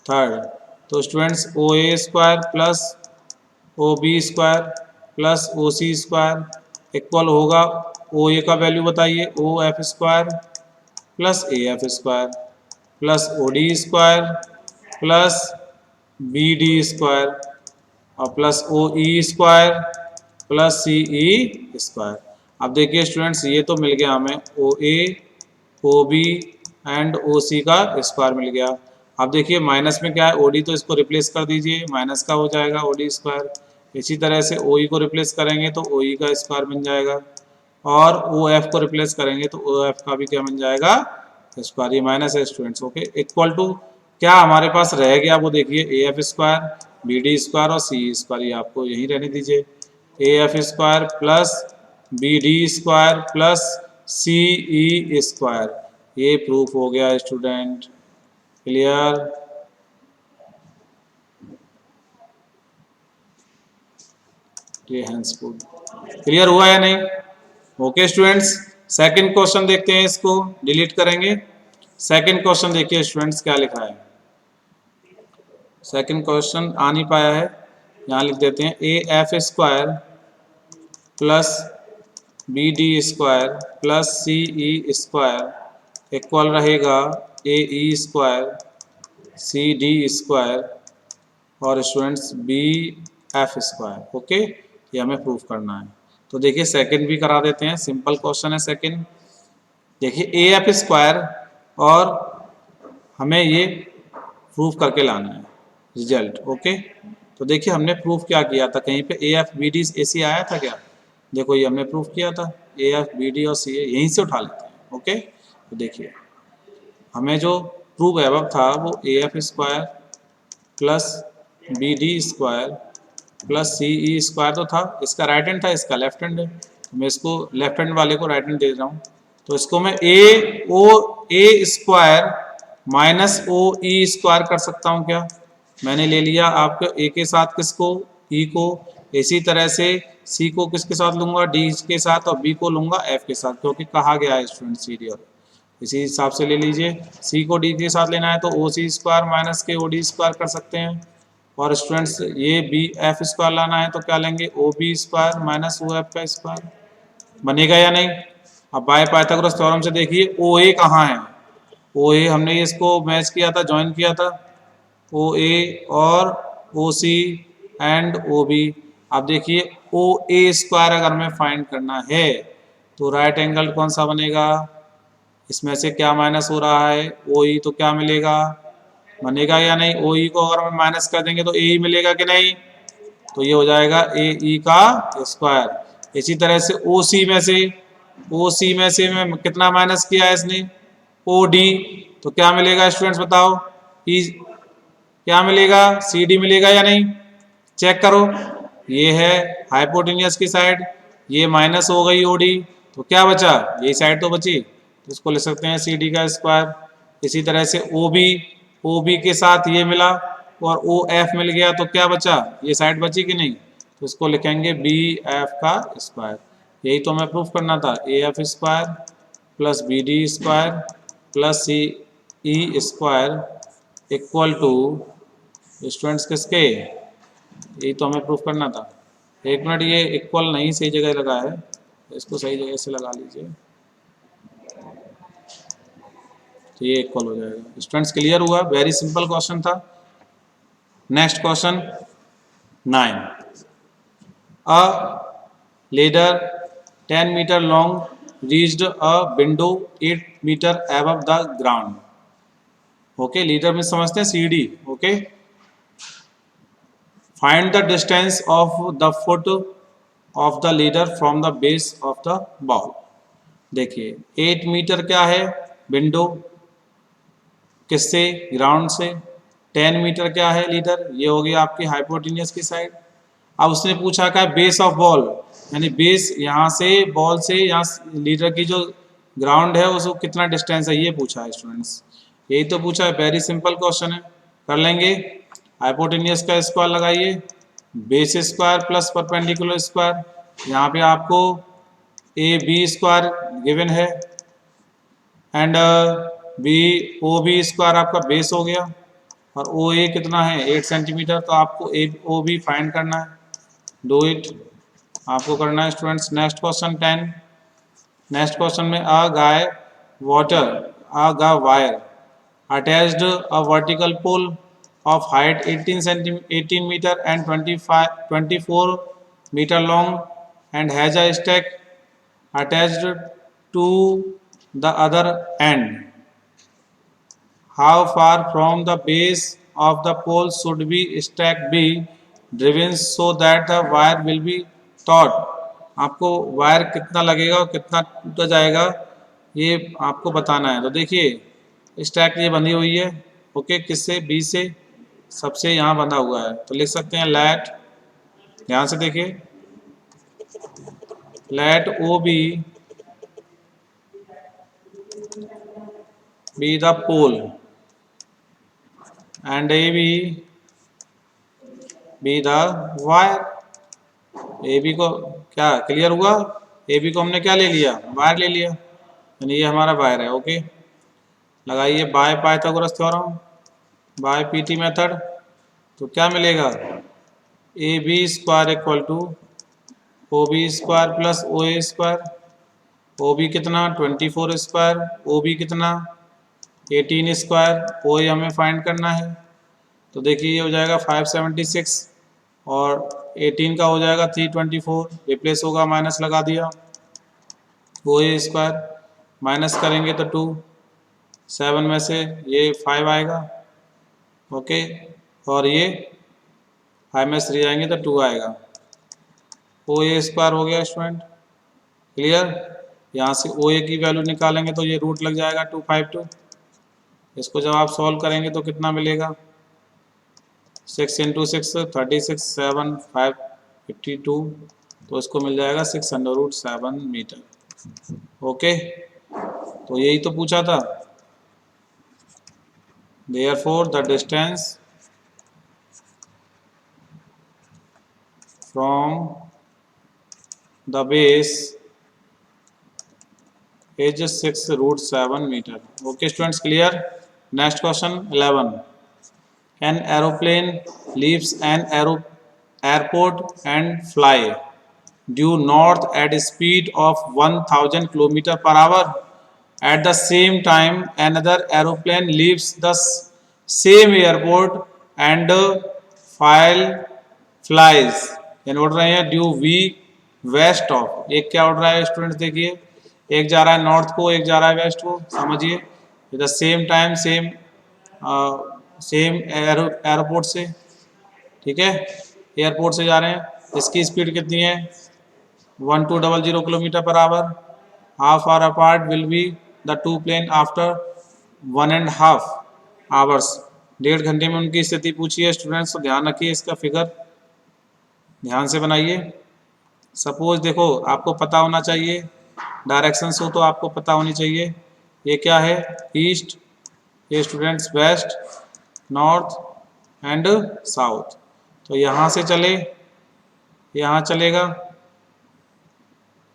third. तो students O A square plus O B square plus O C square equal होगा, ओ ए का वैल्यू बताइए, O F square plus A F square plus O D square plus B D square और plus O E square plus C E square. अब देखिए students ये तो मिल गया हमें ओ A, O B and O सी का स्क्वायर मिल गया। अब देखिए माइनस में क्या है, ओ डी, तो इसको रिप्लेस कर दीजिए, माइनस का हो जाएगा ओ डी स्क्वायर। इसी तरह से ओ ई को रिप्लेस करेंगे तो ओ ई का स्क्वायर बन जाएगा, और ओ एफ को रिप्लेस करेंगे तो ओ एफ का भी क्या बन जाएगा, स्क्वायर। ये माइनस है स्टूडेंट्स, ओके, इक्वल टू क्या हमारे पास रह गया वो देखिए, A F square, B D square और सी स्क्वायर, ये आपको यहीं रहने दीजिए, A F square plus B D square plus C E square, ये प्रूफ हो गया स्टूडेंट। क्लियर, ये हैंड्स गुड, क्लियर हुआ या नहीं? ओके स्टूडेंट्स, सेकंड क्वेश्चन देखते हैं, इसको डिलीट करेंगे। सेकंड क्वेश्चन देखिए स्टूडेंट्स क्या लिखा है, सेकंड क्वेश्चन आ नहीं पाया है, यहाँ लिख देते हैं, A F square plus B D square plus C E square equal रहेगा A E square C D square और students B F square. Okay, ये हमें प्रूफ करना है। तो देखिए सेकंड भी करा देते हैं, सिंपल क्वेश्चन है सेकंड। देखिए ए एफ स्क्वायर और हमें ये प्रूफ करके लाना है रिजल्ट। ओके, तो देखिए हमने प्रूफ क्या किया था, कहीं पे A F B D A C आया था क्या, देखो ये हमने प्रूफ किया था, ए एफ बी डी और सी यहीं से उठा लेते हैं। ओके, तो देखिए हमें जो प्रूफ एबव था वो A F square plus B D square plus C E square तो था, इसका राइट हैंड था, इसका लेफ्ट हैंड है, तो मैं इसको लेफ्ट हैंड वाले को राइट हैंड दे रहा हूँ। तो इसको मैं ए ओ A square minus O E square कर सकता हूँ क्या? मैंने ले लिया आपके ए के साथ किसको, ई को। इसी तरह से सी को किसके साथ लूंगा, डी के साथ, और बी को लूंगा एफ के साथ, क्योंकि कहा गया है स्टूडेंट सी डी। और इसी हिसाब से ले लीजिए, सी को डी के साथ लेना है तो ओ सी स्क्वायर माइनस के ओ डी स्क्वायर कर सकते हैं। और स्टूडेंट्स ये बी एफ स्क्वायर लाना है तो क्या लेंगे, O B square minus O F का स्क्वायर। बनेगा या नहीं? अब बाय पाइथागोरस थ्योरम से देखिए ओ ए कहाँ है, ओ ए हमने इसको मैच किया था, ज्वाइन किया था, ओ ए और ओ सी एंड ओ बी। अब देखिए ओ ए स्क्वायर अगर हमें फाइंड करना है तो राइट एंगल कौन सा बनेगा, इसमें से क्या माइनस हो रहा है, ओ ई, तो क्या मिलेगा, बनेगा या नहीं? ओ ई को अगर हम माइनस कर देंगे तो ए ई मिलेगा कि नहीं, तो ये हो जाएगा ए ई का स्क्वायर। इसी तरह से ओ सी में से, ओ सी में से मैं कितना माइनस किया है इसने, ओ डी, तो क्या मिलेगा स्टूडेंट्स बताओ, ई क्या मिलेगा, सी डी मिलेगा या नहीं, चेक करो। ये है हाइपोटेनियस की साइड, ये माइनस हो गई ओ डी, तो क्या बचा, यही साइड तो बची, तो इसको ले सकते हैं सी डी का स्क्वायर। इसी तरह से ओ बी के साथ ये मिला और ओ एफ मिल गया, तो क्या बचा, ये साइड बची कि नहीं, तो इसको लिखेंगे बी एफ का स्क्वायर। यही तो हमें प्रूफ करना था, A F square plus B D square plus C E square equal to students किसके, यही तो हमें प्रूफ करना था। एक मिनट, ये इक्वल नहीं सही जगह लगा है, इसको सही जगह से लगा लीजिए, तो ये इक्वल हो जाएगा। स्टूडेंट्स क्लियर हुआ, वेरी सिंपल क्वेश्चन था। Next question 9, a ladder 10 meter long reached a window 8 meter above the ground. Okay, leader में समझते हैं CD. Okay, find the distance of the foot of the leader from the base of the ball. देखिए 8 metre क्या है window, किससे, ground से। 10 metre क्या है लीडर, ये हो गया आपकी हाइपोटेनियस की साइड। अब उसने पूछा क्या, बेस ऑफ बॉल, यानी बेस यहाँ से बॉल से यहाँ लीडर की जो ग्राउंड है उसको कितना डिस्टेंस है, ये पूछा है स्टूडेंट्स। यही तो पूछा है, वेरी सिंपल क्वेश्चन है, कर लेंगे। हाइपोटेनियस का स्क्वायर लगाइए, base square plus perpendicular square, यहाँ पे आपको ए बी स्क्वायर गिवन है and B O B square आपका बेस हो गया, और ओ ए कितना है 8 सेंटीमीटर, तो आपको ए ओ बी फाइंड करना है। डू इट, आपको करना है students. Next question 10, next question में अ गाय वाटर अ गा wire attached a vertical pole of height 18 metre and 24 metre long and has a stake attached to the other end. How far from the base of the pole should be stack be driven so that the wire will be taut? आपको wire कितना लगेगा और कितना टूटा जाएगा ये आपको बताना है। तो देखिए स्टैक ये बंधी हुई है, ओके, किससे, बी से, सबसे यहाँ बंधा हुआ है, तो लिख सकते हैं लेट, ध्यान से देखिए, let O B the pole and AB be the wire। AB को क्या क्लियर हुआ, AB को हमने क्या ले लिया, वायर ले लिया, यानी ये हमारा वायर है। ओके, लगाइए by Pythagoras theorem, by PT method, तो क्या मिलेगा, A B square equal to O B square plus O A square. O B कितना 24 स्क्वायर, ओ बी कितना 18 स्क्वायर, ओ ए हमें फाइंड करना है, तो देखिए ये हो जाएगा 576 और 18 का हो जाएगा 324, रिप्लेस होगा, माइनस लगा दिया, ओ ए स्क्वायर माइनस करेंगे तो 2, 7 में से ये 5 आएगा, ओके, और ये 5 में 3 आएंगे तो 2 आएगा, ओ ए स्क्वायर हो गया स्टूडेंट, क्लियर। यहाँ से ओ ए की वैल्यू निकालेंगे तो ये रूट लग जाएगा 252, इसको जब आप सॉल्व करेंगे तो कितना मिलेगा, 6 इंटू 6 36, 7 5 52, तो इसको मिल जाएगा 6√7 मीटर। ओके, तो यही तो पूछा था। Therefore, the distance from the base is 6√7 meter. Okay, students, clear? Next question 11. An aeroplane leaves an airport and fly due north at a speed of 1000 km per hour. At the same time, another aeroplane leaves the same airport and flies यानी उड़ रहे हैं due we waste of. एक क्या उड़ रहा है students देखिए, एक जा रहा है नॉर्थ को, एक जा रहा है वेस्ट को. समझिए, the same time same airport से, ठीक है, एयरपोर्ट से जा रहे हैं. इसकी स्पीड कितनी है? 1200 kilometre per hour. How far apart will be the two plane after 1.5 hours. 1.5 घंटे में उनकी स्थिति पूछी है स्टूडेंट्स, तो ध्यान रखिए, इसका फिगर ध्यान से बनाइए. सपोज देखो, आपको पता होना चाहिए, डायरेक्शंस हो तो आपको पता होनी चाहिए. ये क्या है? ईस्ट, ये students west, north and south. तो यहाँ से चले, यहाँ चलेगा.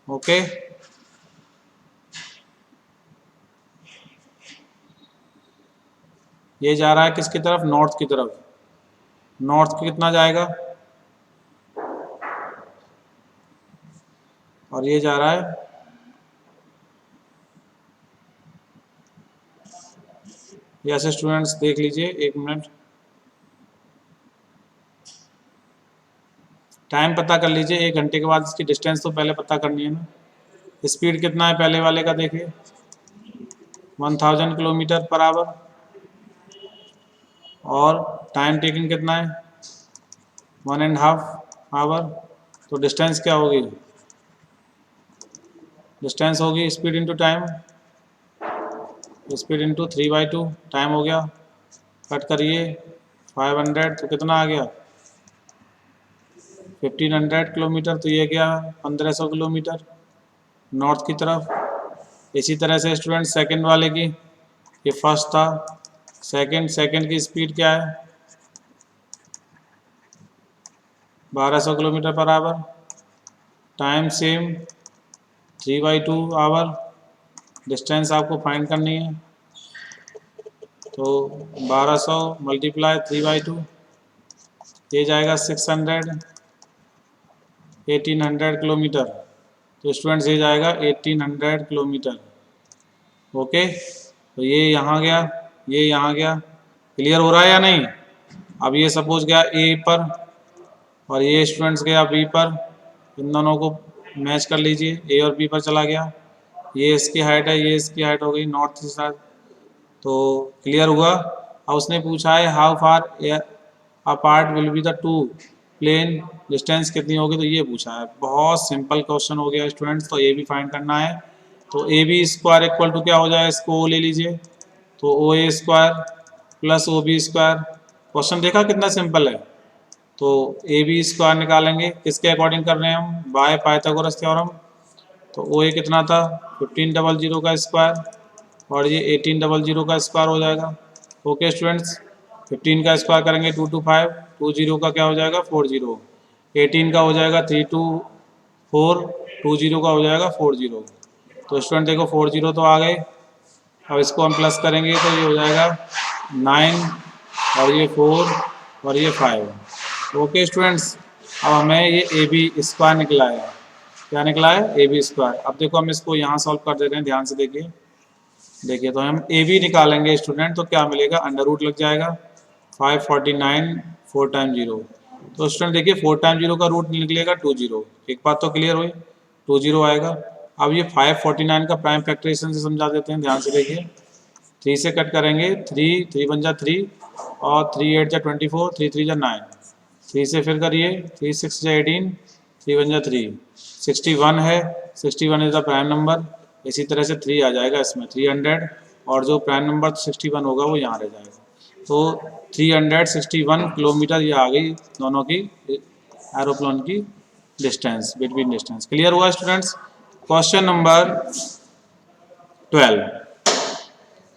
ओके, ये जा रहा है किसकी तरफ? नॉर्थ की तरफ. नॉर्थ की कितना जाएगा? और ये जा रहा है ऐसे. स्टूडेंट्स देख लीजिए, एक मिनट, टाइम पता कर लीजिए. 1 घंटे के बाद इसकी डिस्टेंस तो पहले पता करनी है ना. स्पीड कितना है पहले वाले का? देखिए 1000 किलोमीटर पर आवर. और टाइम टेकिंग कितना है? 1.5 आवर. तो डिस्टेंस क्या होगी? डिस्टेंस होगी speed into time. Speed into 3/2. Time हो गया, कट करिए. 500 तो कितना आ गया? 1500 किलोमीटर. तो ये गया 1500 किलोमीटर नॉर्थ की तरफ. इसी तरह से स्टूडेंट सेकंड वाले की, ये फर्स्ट था, सेकंड की स्पीड क्या है? 1200 kilometre per hour. Time same 3/2 hour. Distance आपको फाइंड करनी है, तो 1200 मल्टीप्लाई 3/2, ये जाएगा 600, 1800 किलोमीटर. तो स्टूडेंट्स ये जाएगा 1800 किलोमीटर. ओके, तो ये यहाँ गया, ये यहाँ गया. क्लियर हो रहा है या नहीं? अब ये सपोज गया ए पर और ये स्टूडेंट्स गया बी पर. इन दोनों को मैच कर लीजिए, ए और बी पर चला गया. ये इसकी हाइट है, ये इसकी हाइट हो गई नॉर्थ के साथ. तो क्लियर हुआ. अब उसने पूछा है how far apart will be the two plane, distance कितनी होगी, तो ये पूछा है. बहुत सिंपल क्वेश्चन हो गया स्टूडेंट्स. तो ए भी फाइंड करना है. तो A B square equal to क्या हो जाए? इसको ओ ले लीजिए, तो O A square plus O B square. Question देखा कितना सिंपल है. तो ए बी स्क्वायर निकालेंगे, किसके अकॉर्डिंग कर रहे हैं हम? Bye Pythagoras theorem. तो ओ ए कितना था? 1500 का स्क्वायर, और ये 1800 का स्क्वायर हो जाएगा. ओके स्टूडेंट्स, 15 का स्क्वायर करेंगे 225, 20 का क्या हो जाएगा? 40. 18 का हो जाएगा 324, 20 का हो जाएगा 40. तो स्टूडेंट देखो 40 तो आ गए. अब इसको हम प्लस करेंगे तो ये हो जाएगा 9, और ये 4, और ये 5. ओके स्टूडेंट्स, अब हमें ये ए बी स्क्वायर निकला है. क्या निकला है? A B square. अब देखो हम इसको यहाँ सॉल्व कर देते हैं, ध्यान से देखिए. देखिए, तो हम ए बी निकालेंगे स्टूडेंट, तो क्या मिलेगा? अंडर रूट लग जाएगा 549, 4 टाइम 0. तो स्टूडेंट देखिए 4 टाइम 0 का रूट निकलेगा 20. एक बात तो क्लियर हुई, 20 आएगा. अब ये 549 का प्राइम फैक्टराइजेशन से समझा देते हैं, ध्यान से देखिए. 3 से कट करेंगे, 3 1 जा 3, और 3 8 जा 24, 3 3 जा 9. 3 से फिर करिए, 3 6 जा 18, 3 1 जा 3, 61 है. 61 इज द प्राइम नंबर. इसी तरह से 3 आ जाएगा इसमें, 300, और जो प्राइम नंबर 61 होगा वो यहाँ रह जाएगा. तो 361 किलोमीटर ये आ गई दोनों की एरोप्लेन की डिस्टेंस, बिटवीन डिस्टेंस. क्लियर हुआ students? Question number 12.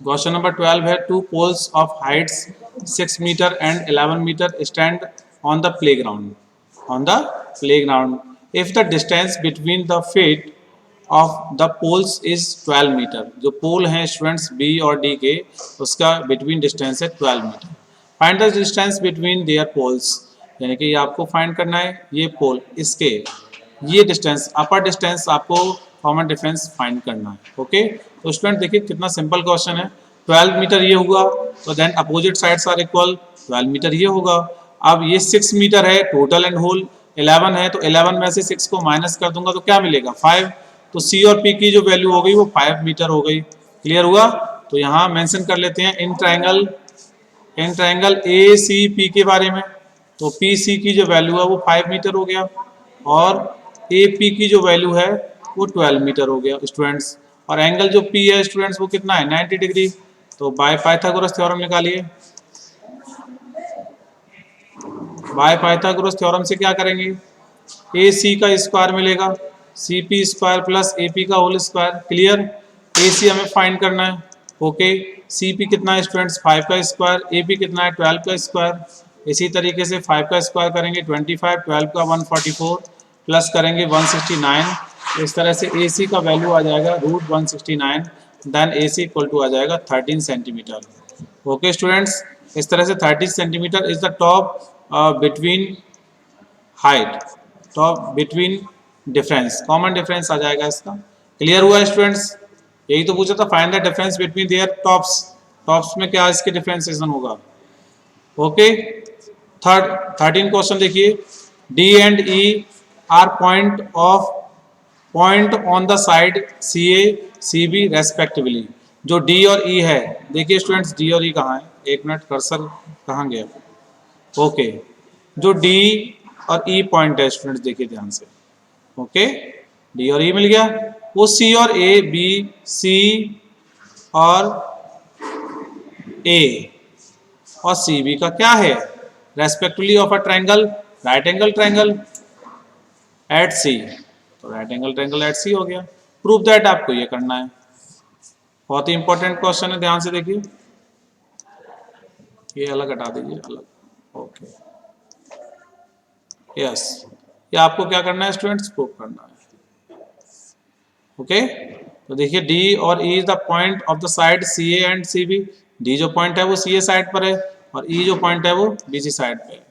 Question number 12 है, two poles of heights 6 metre and 11 metre stand on the playground if the distance between the feet of the poles is 12 metre. जो pole हैं students B और D के, उसका between distance है 12 metre. Find the distance between their poles, यानी कि आपको find करना है ये पोल, इसके ये डिस्टेंस, अपर डिस्टेंस आपको कॉमन डिफरेंस फाइंड करना है। ओके, तो स्टूडेंट देखिए कितना सिंपल क्वेश्चन है। 12 मीटर ये हुआ, तो then opposite sides are equal, 12 metre ये होगा। अब ये 6 मीटर है टोटल एंड होल, 11 है, तो 11 में से 6 को माइनस कर दूंगा तो क्या मिलेगा 5। तो सी और पी की जो वैल्यू हो गई वो 5 मीटर हो गई। क्लियर हुआ? तो यहाँ मेंशन कर लेते हैं इन ट्रायंगल ए सी पी के बारे में। तो पी सी की जो वैल्यू है वो 5 मीटर हो गया और ए पी की जो वैल्यू है वो 12 मीटर हो गया स्टूडेंट्स। और एंगल जो पी है स्टूडेंट्स वो कितना है 90 डिग्री। तो बाय पाइथागोरस थ्योरम निकालिए। बाय पाइथागोरस थ्योरम से क्या करेंगे, ए सी का स्क्वायर मिलेगा, C P square plus A P का whole square. Clear? A C हमें फाइंड करना है। ओके, सी पी कितना है स्टूडेंट्स 5 का स्क्वायर, ए पी कितना है 12 का स्क्वायर। इसी तरीके से 5 का स्क्वायर करेंगे 25, 12 का 144 प्लस करेंगे 169। इस तरह से ए सी का वैल्यू आ जाएगा √169, then A C equal to आ जाएगा 13 सेंटीमीटर। ओके स्टूडेंट्स, इस तरह से 30 centimetre is the top between height, top between difference, common difference आ जाएगा इसका। क्लियर हुआ स्टूडेंट्स? यही तो पूछा था, find the difference between their tops. Tops में क्या इसके डिफरेंशिएशन होगा। ओके, 13 क्वेश्चन देखिए, D and E are point on the side C A C B respectively. जो डी और ई है, देखिए स्टूडेंट्स डी और ई कहाँ है, एक मिनट कर्सर कहाँ गया। ओके, जो डी और ई पॉइंट है स्टूडेंट्स देखिए ध्यान से। ओके, डी और ई मिल गया, वो सी और ए, बी सी और ए और सी बी का क्या है, respectively of a triangle right angle triangle at C. तो right angle triangle at C हो गया। प्रूफ दैट आपको ये करना है, बहुत ही इंपॉर्टेंट क्वेश्चन है, ध्यान से देखिए। ये अलग हटा दीजिए, अलग। ओके, यस, ये आपको क्या करना है स्टूडेंट्स, प्रूफ करना है। ओके, तो देखिए डी और E is the point of the side C A and C B. D जो पॉइंट है वो सी ए साइड पर है और ई जो पॉइंट है वो बी सी साइड पे है।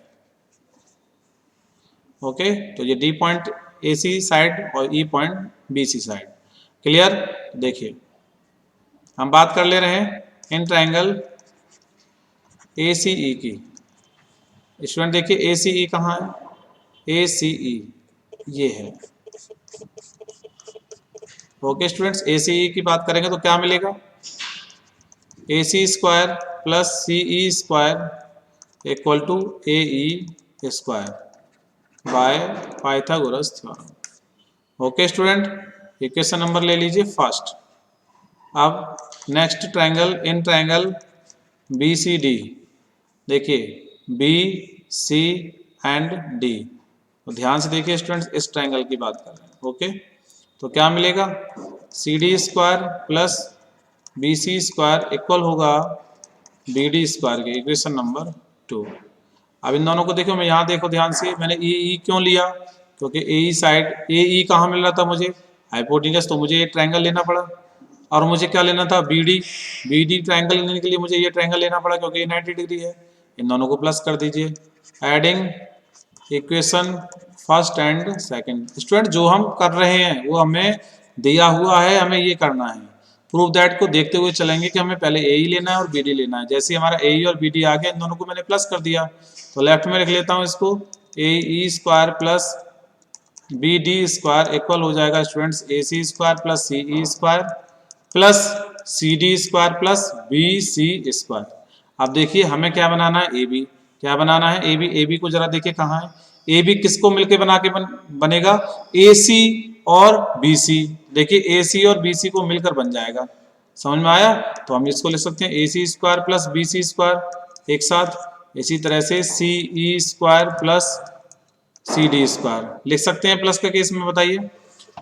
ओके, तो ये D point A C side और E point B C side. Clear? देखिए हम बात कर ले रहे हैं इन ट्रायंगल ए सी ई की। स्टूडेंट देखिए ए सी ई कहाँ है, ए सी ई ये है। ओके स्टूडेंट्स, ए सी ई की बात करेंगे तो क्या मिलेगा, A C square plus C E square equal to A E square by Pythagoras theorem. Okay student, equation number ले लीजिए फर्स्ट। अब next triangle, in triangle B C D, देखिए बी सी एंड डी। तो ध्यान से देखिए students, इस triangle की बात कर रहे हैं। ओके, तो क्या मिलेगा, C D square plus B C square equal होगा बी डी स्क्वायर के, इक्वेशन नंबर 2। अब इन दोनों को देखो, मैं यहाँ देखो ध्यान से, मैंने ई क्यों लिया, क्योंकि ए ई साइड, ए ई कहाँ मिल रहा था मुझे, हाइपोटेनस, तो मुझे ये ट्रायंगल लेना पड़ा। और मुझे क्या लेना था, बी डी ट्रायंगल लेने के लिए मुझे ये ट्रायंगल लेना पड़ा क्योंकि ये 90 डिग्री है। इन दोनों को प्लस कर दीजिए, adding equation first and second. Student जो हम कर रहे हैं वो हमें दिया हुआ है, हमें ये करना है। प्रूफ दैट को देखते हुए चलेंगे कि हमें पहले ए ई लेना है और बी डी लेना है। जैसे हमारा ए ई और बी डी आ गया, इन दोनों को मैंने प्लस कर दिया, तो लेफ्ट में लिख लेता हूँ इसको, A E square plus B D square equal हो जाएगा students A C square plus C E square plus C D square plus B C square. अब देखिए हमें क्या बनाना है, ए बी। क्या बनाना है, ए बी। ए बी को जरा देखिए कहाँ है, ए बी किसको मिलके बना के बनेगा, ए सी और बी सी। देखिए ए सी और बी सी को मिलकर बन जाएगा, समझ में आया। तो हम इसको लिख सकते हैं A C square plus B C square एक साथ। इसी तरह से C E square plus C D square लिख सकते हैं प्लस के केस में, बताइए।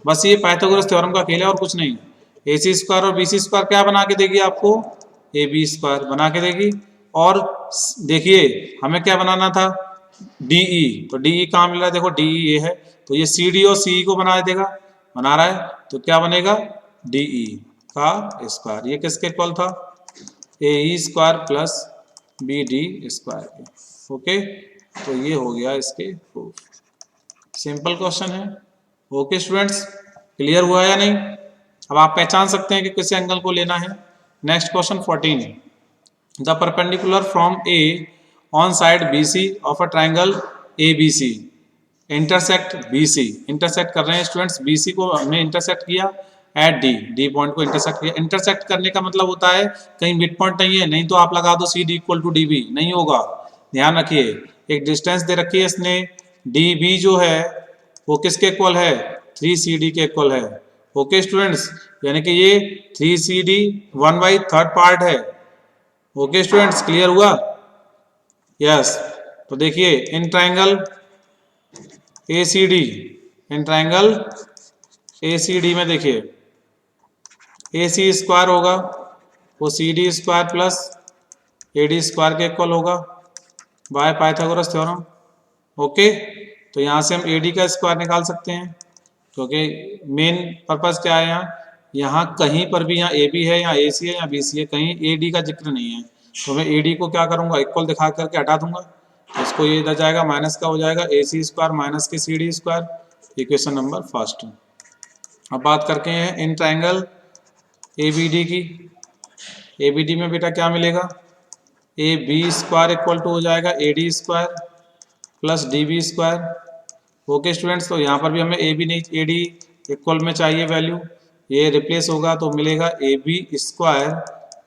बस ये पाइथागोरस थ्योरम का खेल है और कुछ नहीं। ए सी स्क्वायर और बी सी स्क्वायर क्या बना के देगी आपको, ए बी स्क्वायर बना के देगी। और देखिए हमें क्या बनाना था, डीई, तो डीई कहाँ मिल रहा है, देखो डीई ये है, तो ये सी डी और सीई को बना देगा, बना रहा है, तो क्या बनेगा डीई का स्क्वायर। ये किसके इक्वल था, A E square plus B D square. Okay, तो ये हो गया इसके प्रूफ। सिंपल क्वेश्चन है। ओके स्टूडेंट्स, क्लियर हुआ या नहीं। अब आप पहचान सकते हैं कि किस एंगल को लेना है। Next question 14, the perpendicular from A on side B C of a triangle A B C intersect B C. Intersect कर रहे हैं स्टूडेंट्स, बी सी को हमने इंटरसेक्ट किया एट डी, डी पॉइंट को इंटरसेक्ट किया। इंटरसेक्ट करने का मतलब होता है कहीं मिड पॉइंट नहीं है, नहीं तो आप लगा दो C D equal to D B, नहीं होगा। ध्यान रखिए, एक डिस्टेंस दे रखी है इसने, डी बी जो है वो किसके इक्वल है, 3CD के इक्वल है। ओके स्टूडेंट्स, यानी कि ये 3CD 1/3 पार्ट है। ओके स्टूडेंट्स, क्लियर हुआ। यस, तो देखिए in triangle ACD, in triangle ACD में देखिए AC स्क्वायर होगा वो CD square plus AD square के इक्वल होगा बाय पाइथागोरस थ्योरम। ओके, तो यहाँ से हम AD का स्क्वायर निकाल सकते हैं, क्योंकि मेन पर्पस क्या है, यहाँ कहीं पर भी, यहाँ AB है, यहाँ AC है, यहाँ BC है, कहीं AD का जिक्र नहीं है। तो मैं AD को क्या करूँगा, इक्वल दिखा करके हटा दूंगा, तो इसको ये इधर जाएगा, माइनस का हो जाएगा AC स्क्वायर माइनस के CD square. Equation number first. अब बात करते हैं इन ट्राइंगल ABD की। ABD में बेटा क्या मिलेगा, AB स्क्वायर इक्वल टू हो जाएगा AD square plus DB square. Okay students, तो यहाँ पर भी हमें AB नहीं AD इक्वल में चाहिए वैल्यू, ये रिप्लेस होगा तो मिलेगा AB स्क्वायर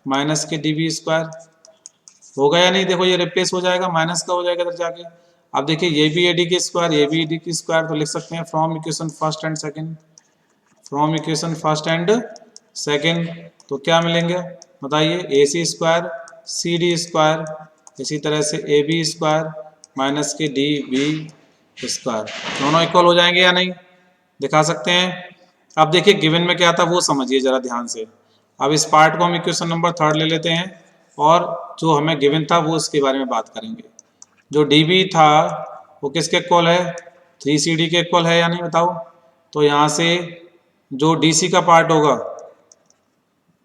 माइनस के DB स्क्वायर। होगा या नहीं, देखो ये रिप्लेस हो जाएगा, माइनस का हो जाएगा इधर जाके। अब देखिए ये भी AD की स्क्वायर, ये भी AD की स्क्वायर, तो लिख सकते हैं from equation first and second, from equation first and second. तो क्या मिलेंगे बताइए, AC स्क्वायर CD स्क्वायर, इसी तरह से AB स्क्वायर माइनस के DB स्क्वायर, दोनों इक्वल हो जाएंगे या नहीं, दिखा सकते हैं। अब देखिए गिवन में क्या था वो समझिए जरा ध्यान से। अब इस पार्ट को हम इक्वेशन नंबर 3 ले लेते हैं, और जो हमें गिवन था वो इसके बारे में बात करेंगे। जो DB था वो किसके इक्वल है, 3CD के इक्वल है या नहीं बताओ। तो यहाँ से जो DC का पार्ट होगा,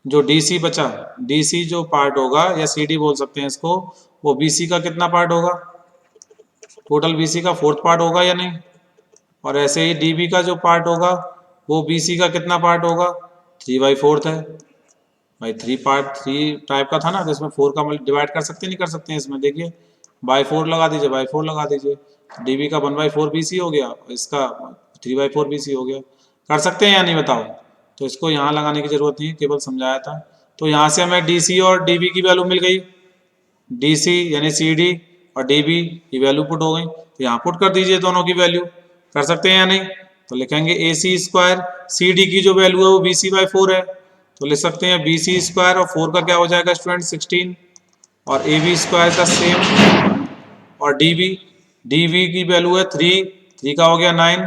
जो DC बचा, DC जो पार्ट होगा या CD बोल सकते हैं इसको, वो BC का कितना पार्ट होगा, टोटल BC का 4th पार्ट होगा या नहीं। और ऐसे ही DB का जो पार्ट होगा वो BC का कितना पार्ट होगा, 3/4 है भाई। 3 टाइप का था ना, तो इसमें 4 का डिवाइड कर सकते नहीं कर सकते हैं इसमें, देखिए बाई 4 लगा दीजिए, बाई 4 लगा दीजिए, DB का 1/4 BC हो गया, इसका 3/4 BC हो गया। कर सकते हैं या नहीं बताओ। तो इसको यहाँ लगाने की जरूरत नहीं है, केवल समझाया था। तो यहाँ से हमें DC और DB की वैल्यू मिल गई, DC यानी CD और DB की वैल्यू पुट हो गई, तो यहाँ पुट कर दीजिए दोनों की वैल्यू। कर सकते हैं या नहीं, तो लिखेंगे AC स्क्वायर, CD की जो वैल्यू है वो BC/4 है, तो लिख सकते हैं BC स्क्वायर, और 4 का क्या हो जाएगा स्टूडेंट 16, और AB स्क्वायर का सेम, और DB की वैल्यू है 3 का हो गया 9,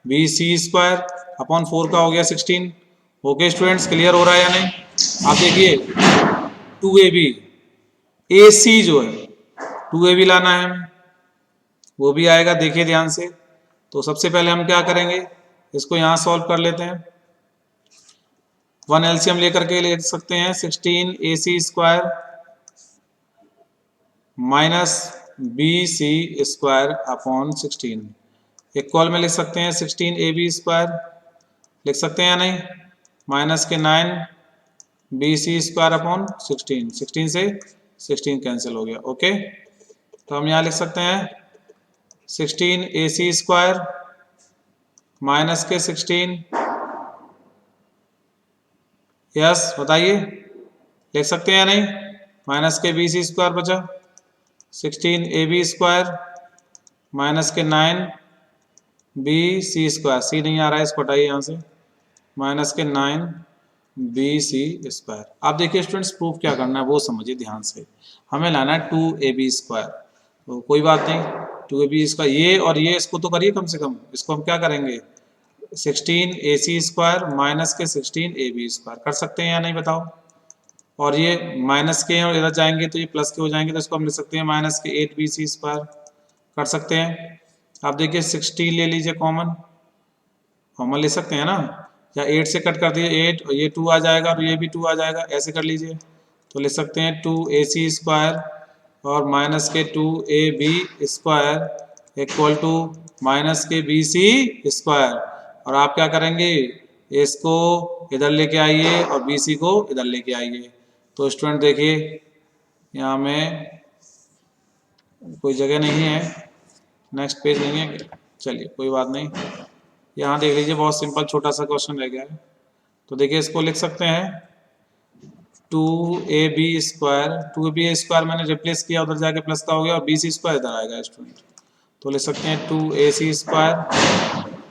BC स्क्वायर अपॉन 4 का हो गया 16। ओके स्टूडेंट्स, क्लियर हो रहा है या नहीं। आप देखिए 2AB AC जो है 2AB लाना है हमें, वो भी आएगा, देखिए ध्यान से। तो सबसे पहले हम क्या करेंगे, इसको यहाँ सॉल्व कर लेते हैं। 1 LCM लेकर के ले सकते हैं, 16 AC square minus BC square upon 16, equal में लिख सकते हैं 16 AB स्क्वायर, लिख सकते हैं या नहीं, माइनस के 9 BC स्क्वायर अपॉन 16, 16 से 16 कैंसिल हो गया। ओके, तो हम यहाँ लिख सकते हैं 16 AC स्क्वायर माइनस के 16, यस बताइए, लिख सकते हैं या नहीं, माइनस के BC स्क्वायर बचा, 16 AB स्क्वायर माइनस के 9 BC स्क्वायर, C नहीं आ रहा है, इसको हटाइए यहाँ से, माइनस के 9 BC स्क्वायर। आप देखिए स्टूडेंट्स, प्रूफ क्या करना है वो समझिए ध्यान से। हमें लाना है 2AB स्क्वायर, तो कोई बात नहीं, 2AB स्क्वायर ये और ये इसको तो करिए कम से कम। इसको हम क्या करेंगे, 16 AC स्क्वायर माइनस के 16 AB स्क्वायर, कर सकते हैं या नहीं बताओ। और ये माइनस के हैं और इधर जाएंगे तो ये प्लस के हो जाएंगे, तो इसको हम लिख सकते हैं माइनस के 8bc स्क्वायर कर सकते हैं। आप देखिए 16 ले लीजिए, कॉमन ले सकते हैं ना, या 8 से कट कर दिए 8 और ये 2 आ जाएगा और ये भी 2 आ जाएगा, ऐसे कर लीजिए तो लिख सकते हैं 2ac स्क्वायर और माइनस के 2ab square equal to minus के bc स्क्वायर। और आप क्या करेंगे, इसको इधर लेके आइए और bc को इधर लेके आइए। तो स्टूडेंट देखिए यहाँ में कोई जगह नहीं है, नेक्स्ट पेज नहीं है, चलिए कोई बात नहीं। यहाँ देख लीजिए बहुत सिंपल छोटा सा क्वेश्चन रह गया है। तो देखिए इसको लिख सकते हैं 2ab स्क्वायर, 2ab स्क्वायर मैंने रिप्लेस किया, उधर जाके प्लस का हो गया और bc स्क्वायर इधर आएगा स्टूडेंट। तो लिख सकते हैं 2ac स्क्वायर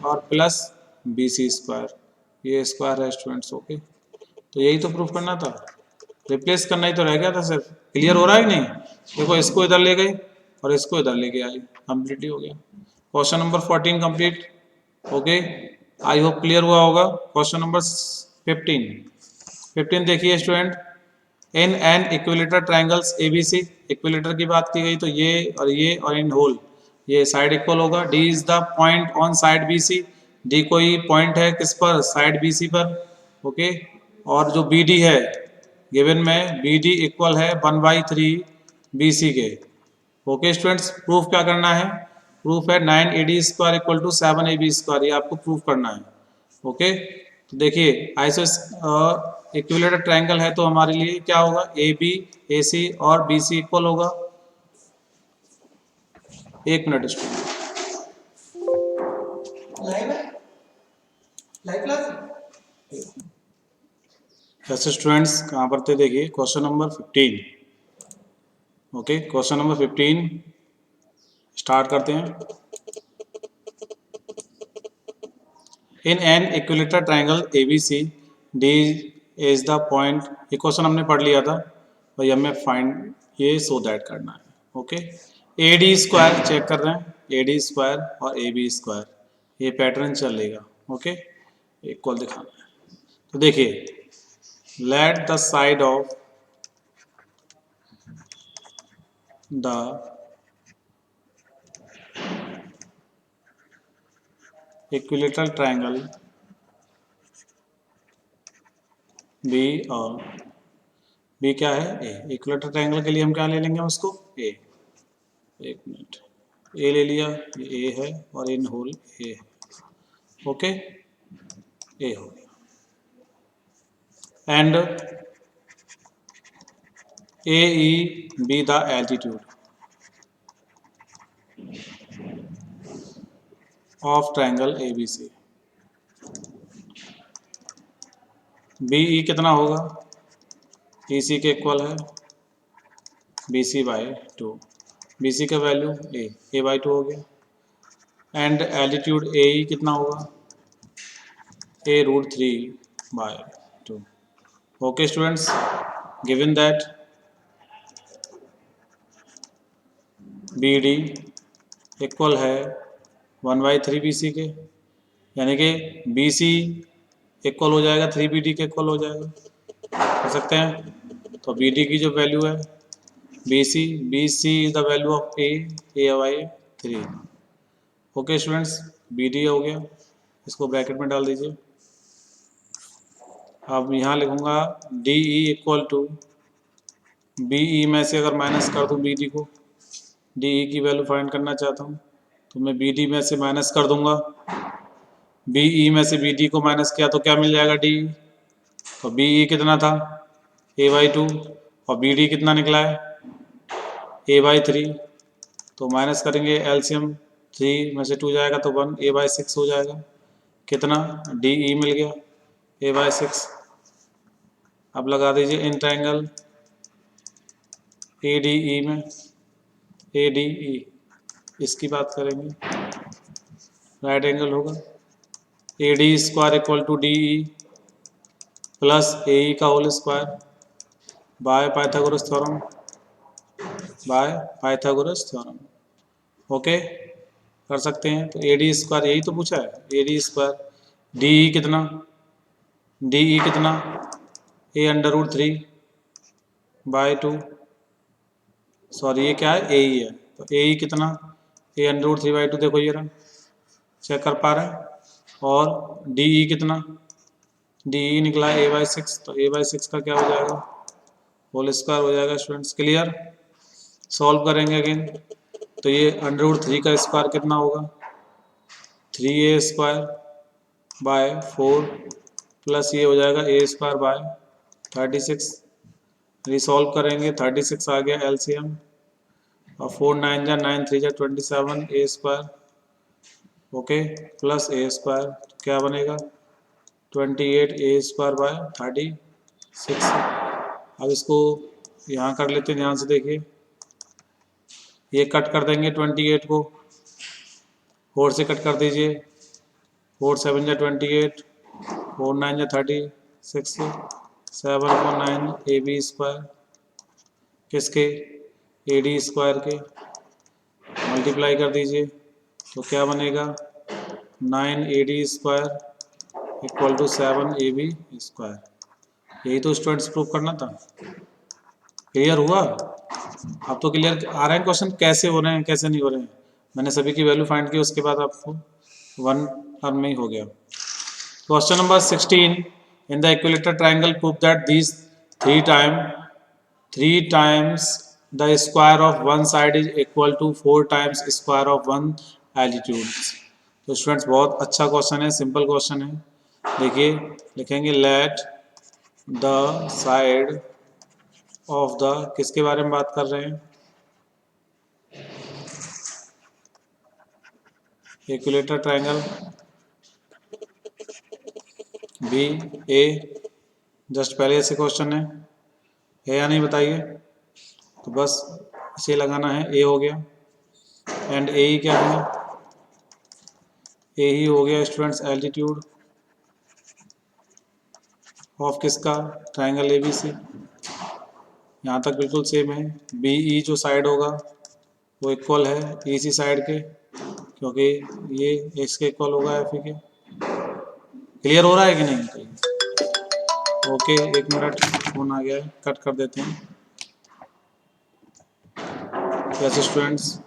और प्लस bc स्क्वायर, ये स्क्वायर है स्टूडेंट्स। ओके, तो यही तो प्रूफ करना था, रिप्लेस करना ही तो रह गया था सिर्फ। क्लियर हो रहा है कि नहीं? देखो इसको इधर ले गए और इसको इधर लेके आए, कंप्लीट हो गया। Question number 14 complete. Okay, I hope clear हुआ होगा। क्वेश्चन नंबर 15 देखिए student, in an equilateral triangles ABC, equilateral की बात की गई तो ये और इन होल ये साइड इक्वल होगा। D is the point on side BC, D कोई पॉइंट है किस पर, साइड बीसी पर। ओके, और जो बी डी है गिवन में, बी डी इक्वल है 1/3 BC के। ओके स्टूडेंट्स, प्रूफ क्या करना है, प्रूफ है 9AD square equal to 7AB square, ये आपको प्रूफ करना है। ओके, तो देखिए आइसोस इक्विलेटर ट्रायंगल है तो हमारे लिए क्या होगा, AB AC और BC इक्वल होगा। एक मिनट स्टूडेंट, ऐसे स्टूडेंट्स कहाँ पर थे, देखिए question number 15। Okay, question number 15 start करते हैं। In an equilateral triangle ABC, D is the point, ये क्वेश्चन हमने पढ़ लिया था भाई, हमें फाइंड ये सो दैट करना है। ओके, AD स्क्वायर चेक कर रहे हैं, AD स्क्वायर और AB स्क्वायर, ये पैटर्न चलेगा। ओके, इक्वल दिखाना है। तो देखिए let the side of the equilateral triangle B, और बी क्या है, ए। इक्विलेटरल ट्रायंगल के लिए हम क्या ले लेंगे उसको, ए। एक मिनट, ए ले लिया, ये ए है और इन होल ए है। ओके, ए हो गया। And A E be the altitude of triangle ABC। BE कितना होगा, EC के इक्वल है BC/2, BC का वैल्यू A/2 हो गया। एंड एल्टीट्यूड AE कितना होगा, A√3/2। Okay students, given that BD equal है 1/3 BC के, यानी कि BC इक्वल हो जाएगा 3BD के इक्वल हो जाएगा, कर सकते हैं। तो BD की जो वैल्यू है BC is the value of A/3। Okay students, BD हो गया, इसको ब्रैकेट में डाल दीजिए। अब यहाँ लिखूंगा DE इक्वल टू BE में से अगर माइनस कर दूँ BD को, DE की वैल्यू फाइंड करना चाहता हूँ तो मैं BD में से माइनस कर दूंगा। BE में से BD को माइनस किया तो क्या मिल जाएगा, DE। तो BE कितना था, A/2 और BD कितना निकला है, A/3। तो माइनस करेंगे एलसीएम, 3 में से 2 जाएगा तो 1, A/6 हो जाएगा। कितना, DE मिल गया A/6। अब लगा दीजिए इन ट्रायंगल ADE में, ADE इसकी बात करेंगे, राइट एंगल होगा। AD square equal to DE plus AE का whole square by Pythagoras theorem, okay कर सकते हैं। तो AD स्क्वायर यही तो पूछा है, AD स्क्वायर, DE कितना, A √3 बाय 2, सॉरी ये क्या है, ए ही है, तो ए ही कितना, ए अंडर 3/2, देखो ये रहा, चेक कर पा रहे हैं। और डी ई कितना, डी ई निकला a/6, तो a/6 का क्या हो जाएगा, होल स्क्वायर हो जाएगा स्टूडेंट्स। क्लियर, सॉल्व करेंगे अगेन, तो ये अंडर 3 का स्क्वायर कितना होगा, 3a² बाय 4 प्लस ये हो जाएगा a² बाय 36। रिसॉल्व करेंगे, 36 आ गया एलसीएम, और 4 9 जा 9 3 जा 27 a², ओके, प्लस a², क्या बनेगा 28 a² बाय 36। अब इसको यहाँ कर लेते हैं, ध्यान से देखिए, ये कट कर देंगे 28 को, 4 से कट कर दीजिए, 4 7 जा 28, 4 9 जा 36, 7/9 ab² किसके, AD² के, मल्टीप्लाई कर दीजिए, तो क्या बनेगा 9AD² इक्वल टू 7AB²। यही तो स्टूडेंट्स प्रूव करना था। क्लियर हुआ, अब तो क्लियर आ रहे हैं क्वेश्चन कैसे हो रहे हैं कैसे नहीं हो रहे हैं। मैंने सभी की वैल्यू फाइंड की, उसके बाद आपको 1 टर्म में ही हो गया। Question number 16, in the equilateral triangle prove that these three times the square of one side is equal to 4 times square of one altitude. तो स्टूडेंट्स बहुत अच्छा क्वेश्चन है, सिंपल क्वेश्चन है। देखिए लिखेंगे let the side of the, किसके बारे में बात कर रहे हैं, equilateral triangle B A, just पहले ऐसे क्वेश्चन है या नहीं बताइए, तो बस इसे लगाना है, ए हो गया, एंड ए ही क्या है, ए ही हो गया स्टूडेंट्स एल्टीट्यूड ऑफ किसका, ट्रायंगल एबीसी। यहाँ तक बिल्कुल सेम है। बी ई जो साइड होगा वो इक्वल है इसी साइड के, क्योंकि ये इसके इक्वल होगा एफ के। क्लियर हो रहा है कि नहीं, ओके, एक मिनट, फोन आ गया है, कट कर देते हैं। कैसे स्टूडेंट्स,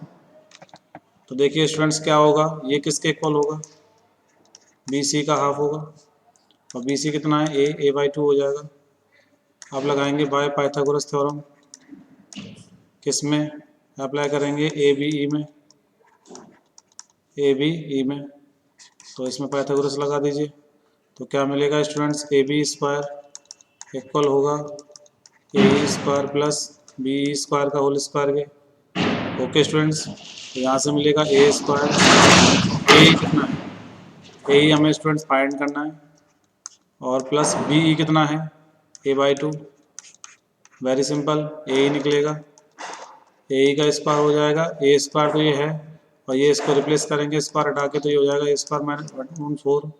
तो देखिए स्टूडेंट्स क्या होगा, ये किसके इक्वल होगा, बी सी का हाफ होगा, और बी सी कितना है, a/2 हो जाएगा। आप लगाएंगे बाय पाइथागोरस थ्योरम, किस में अप्लाई करेंगे, ए बी ई में, ए बी ई में, तो इसमें पाइथागोरस लगा दीजिए, तो क्या मिलेगा स्टूडेंट्स, AB² इक्वल होगा AE² प्लस BE² का होल स्क्वायर के। ओके स्टूडेंट्स, तो यहाँ से मिलेगा A², ए कितना है, ए हमें स्टूडेंट्स फाइंड करना है, और प्लस BE कितना है, a/2, वेरी सिंपल, ए निकलेगा, ए का स्क्वायर हो जाएगा, a² तो ये है, और ये इसको रिप्लेस करेंगे, स्क्वायर हटा के, तो ये हो जाएगा a² माइनस 1/4,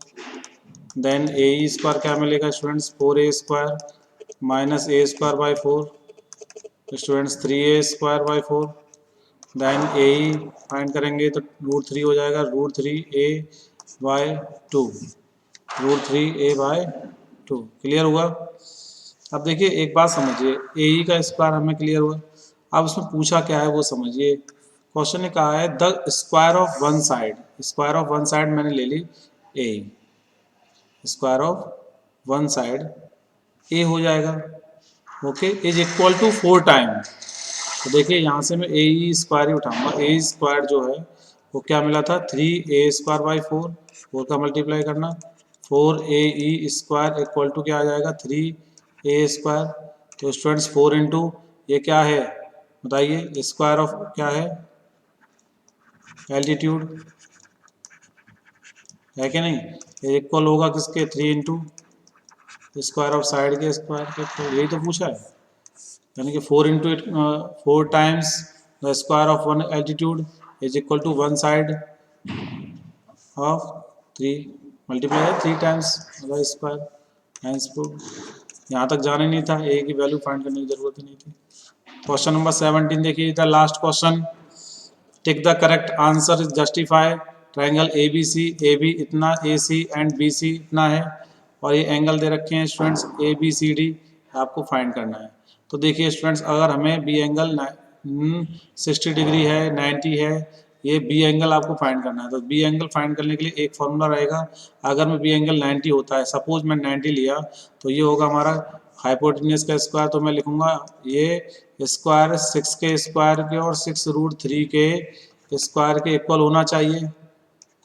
देन AE² क्या मिलेगा students, 4a² minus a² by 4, students 3a² by 4, then AE find करेंगे तो √3 हो जाएगा, √3a/2, √3a/2। क्लियर हुआ। अब देखिए एक बात समझिए, ए का स्क्वायर हमें क्लियर हुआ, अब उसमें पूछा क्या है वो समझिए। क्वेश्चन ने कहा है the square of one side, square of one side मैंने ले ली A, square of one side A हो जाएगा, okay, is equal to 4 time. तो देखिए यहाँ से मैं AE² ही उठाऊंगा, A² जो है वो क्या मिला था, 3a² बाई 4, 4 का मल्टीप्लाई करना, 4AE² इक्वल टू क्या आ जाएगा, 3a²। तो स्टूडेंट्स 4 इंटू ये क्या है बताइए, स्क्वायर ऑफ क्या है, एल्टीट्यूड है कि नहीं, ये इक्वल होगा किसके, 3 इंटू स्क्वायर ऑफ साइड के स्क्वायर के, तो यही तो पूछा है, यानी कि 4 times the square of one altitude is equal to one side of 3, multiply है 3 times the square, hence prove. यहाँ तक जाने नहीं था, ए की वैल्यू फाइंड करने की जरूरत ही नहीं थी। क्वेश्चन नंबर 17 देखिए, the last question, tick the correct answer, justify triangle ABC, AB इतना, AC एंड BC इतना है, और ये एंगल दे रखे हैं स्टूडेंट्स ABCD, आपको फाइंड करना है। तो देखिए स्टूडेंट्स, अगर हमें बी एंगल 60 डिग्री है, 90 है, ये बी एंगल आपको फाइंड करना है। तो बी एंगल फाइंड करने के लिए एक फॉर्मूला रहेगा। अगर मैं बी एंगल 90 होता है, सपोज मैं 90 लिया, तो ये होगा हमारा हाइपोटेन्यूज का स्क्वायर। तो मैं लिखूंगा ये स्क्वायर 6 के स्क्वायर के और 6√3 के स्क्वायर के इक्वल होना चाहिए।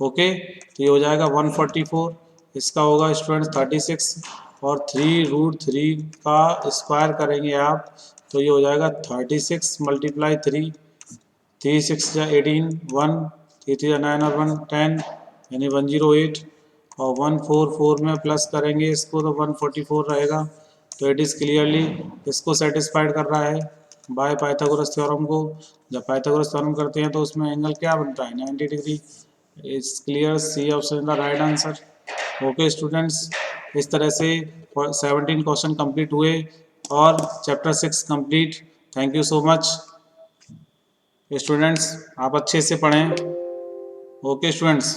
ओके, तो ये हो जाएगा 144। इसका होगा स्टूडेंट्स 36 और 3√3 का स्क्वायर करेंगे आप, तो ये हो जाएगा 36 मल्टीप्लाई 3, 3 6 या 18, 1 3 3 9 और 1 10, यानी 108। और 144 में प्लस करेंगे इसको तो 144 रहेगा। तो इट इज़ क्लियरली इसको सेटिस्फाइड कर रहा है बाय पाइथागोरस थ्योरम को। जब पाइथागोरस थ्योरम करते हैं तो उसमें एंगल क्या बनता है, 90 डिग्री। It's clear, C option is the right answer. Okay students, इस तरह से 17 क्वेश्चन कंप्लीट हुए और chapter 6 complete. Thank you so much students, आप अच्छे से पढ़ें। Okay students.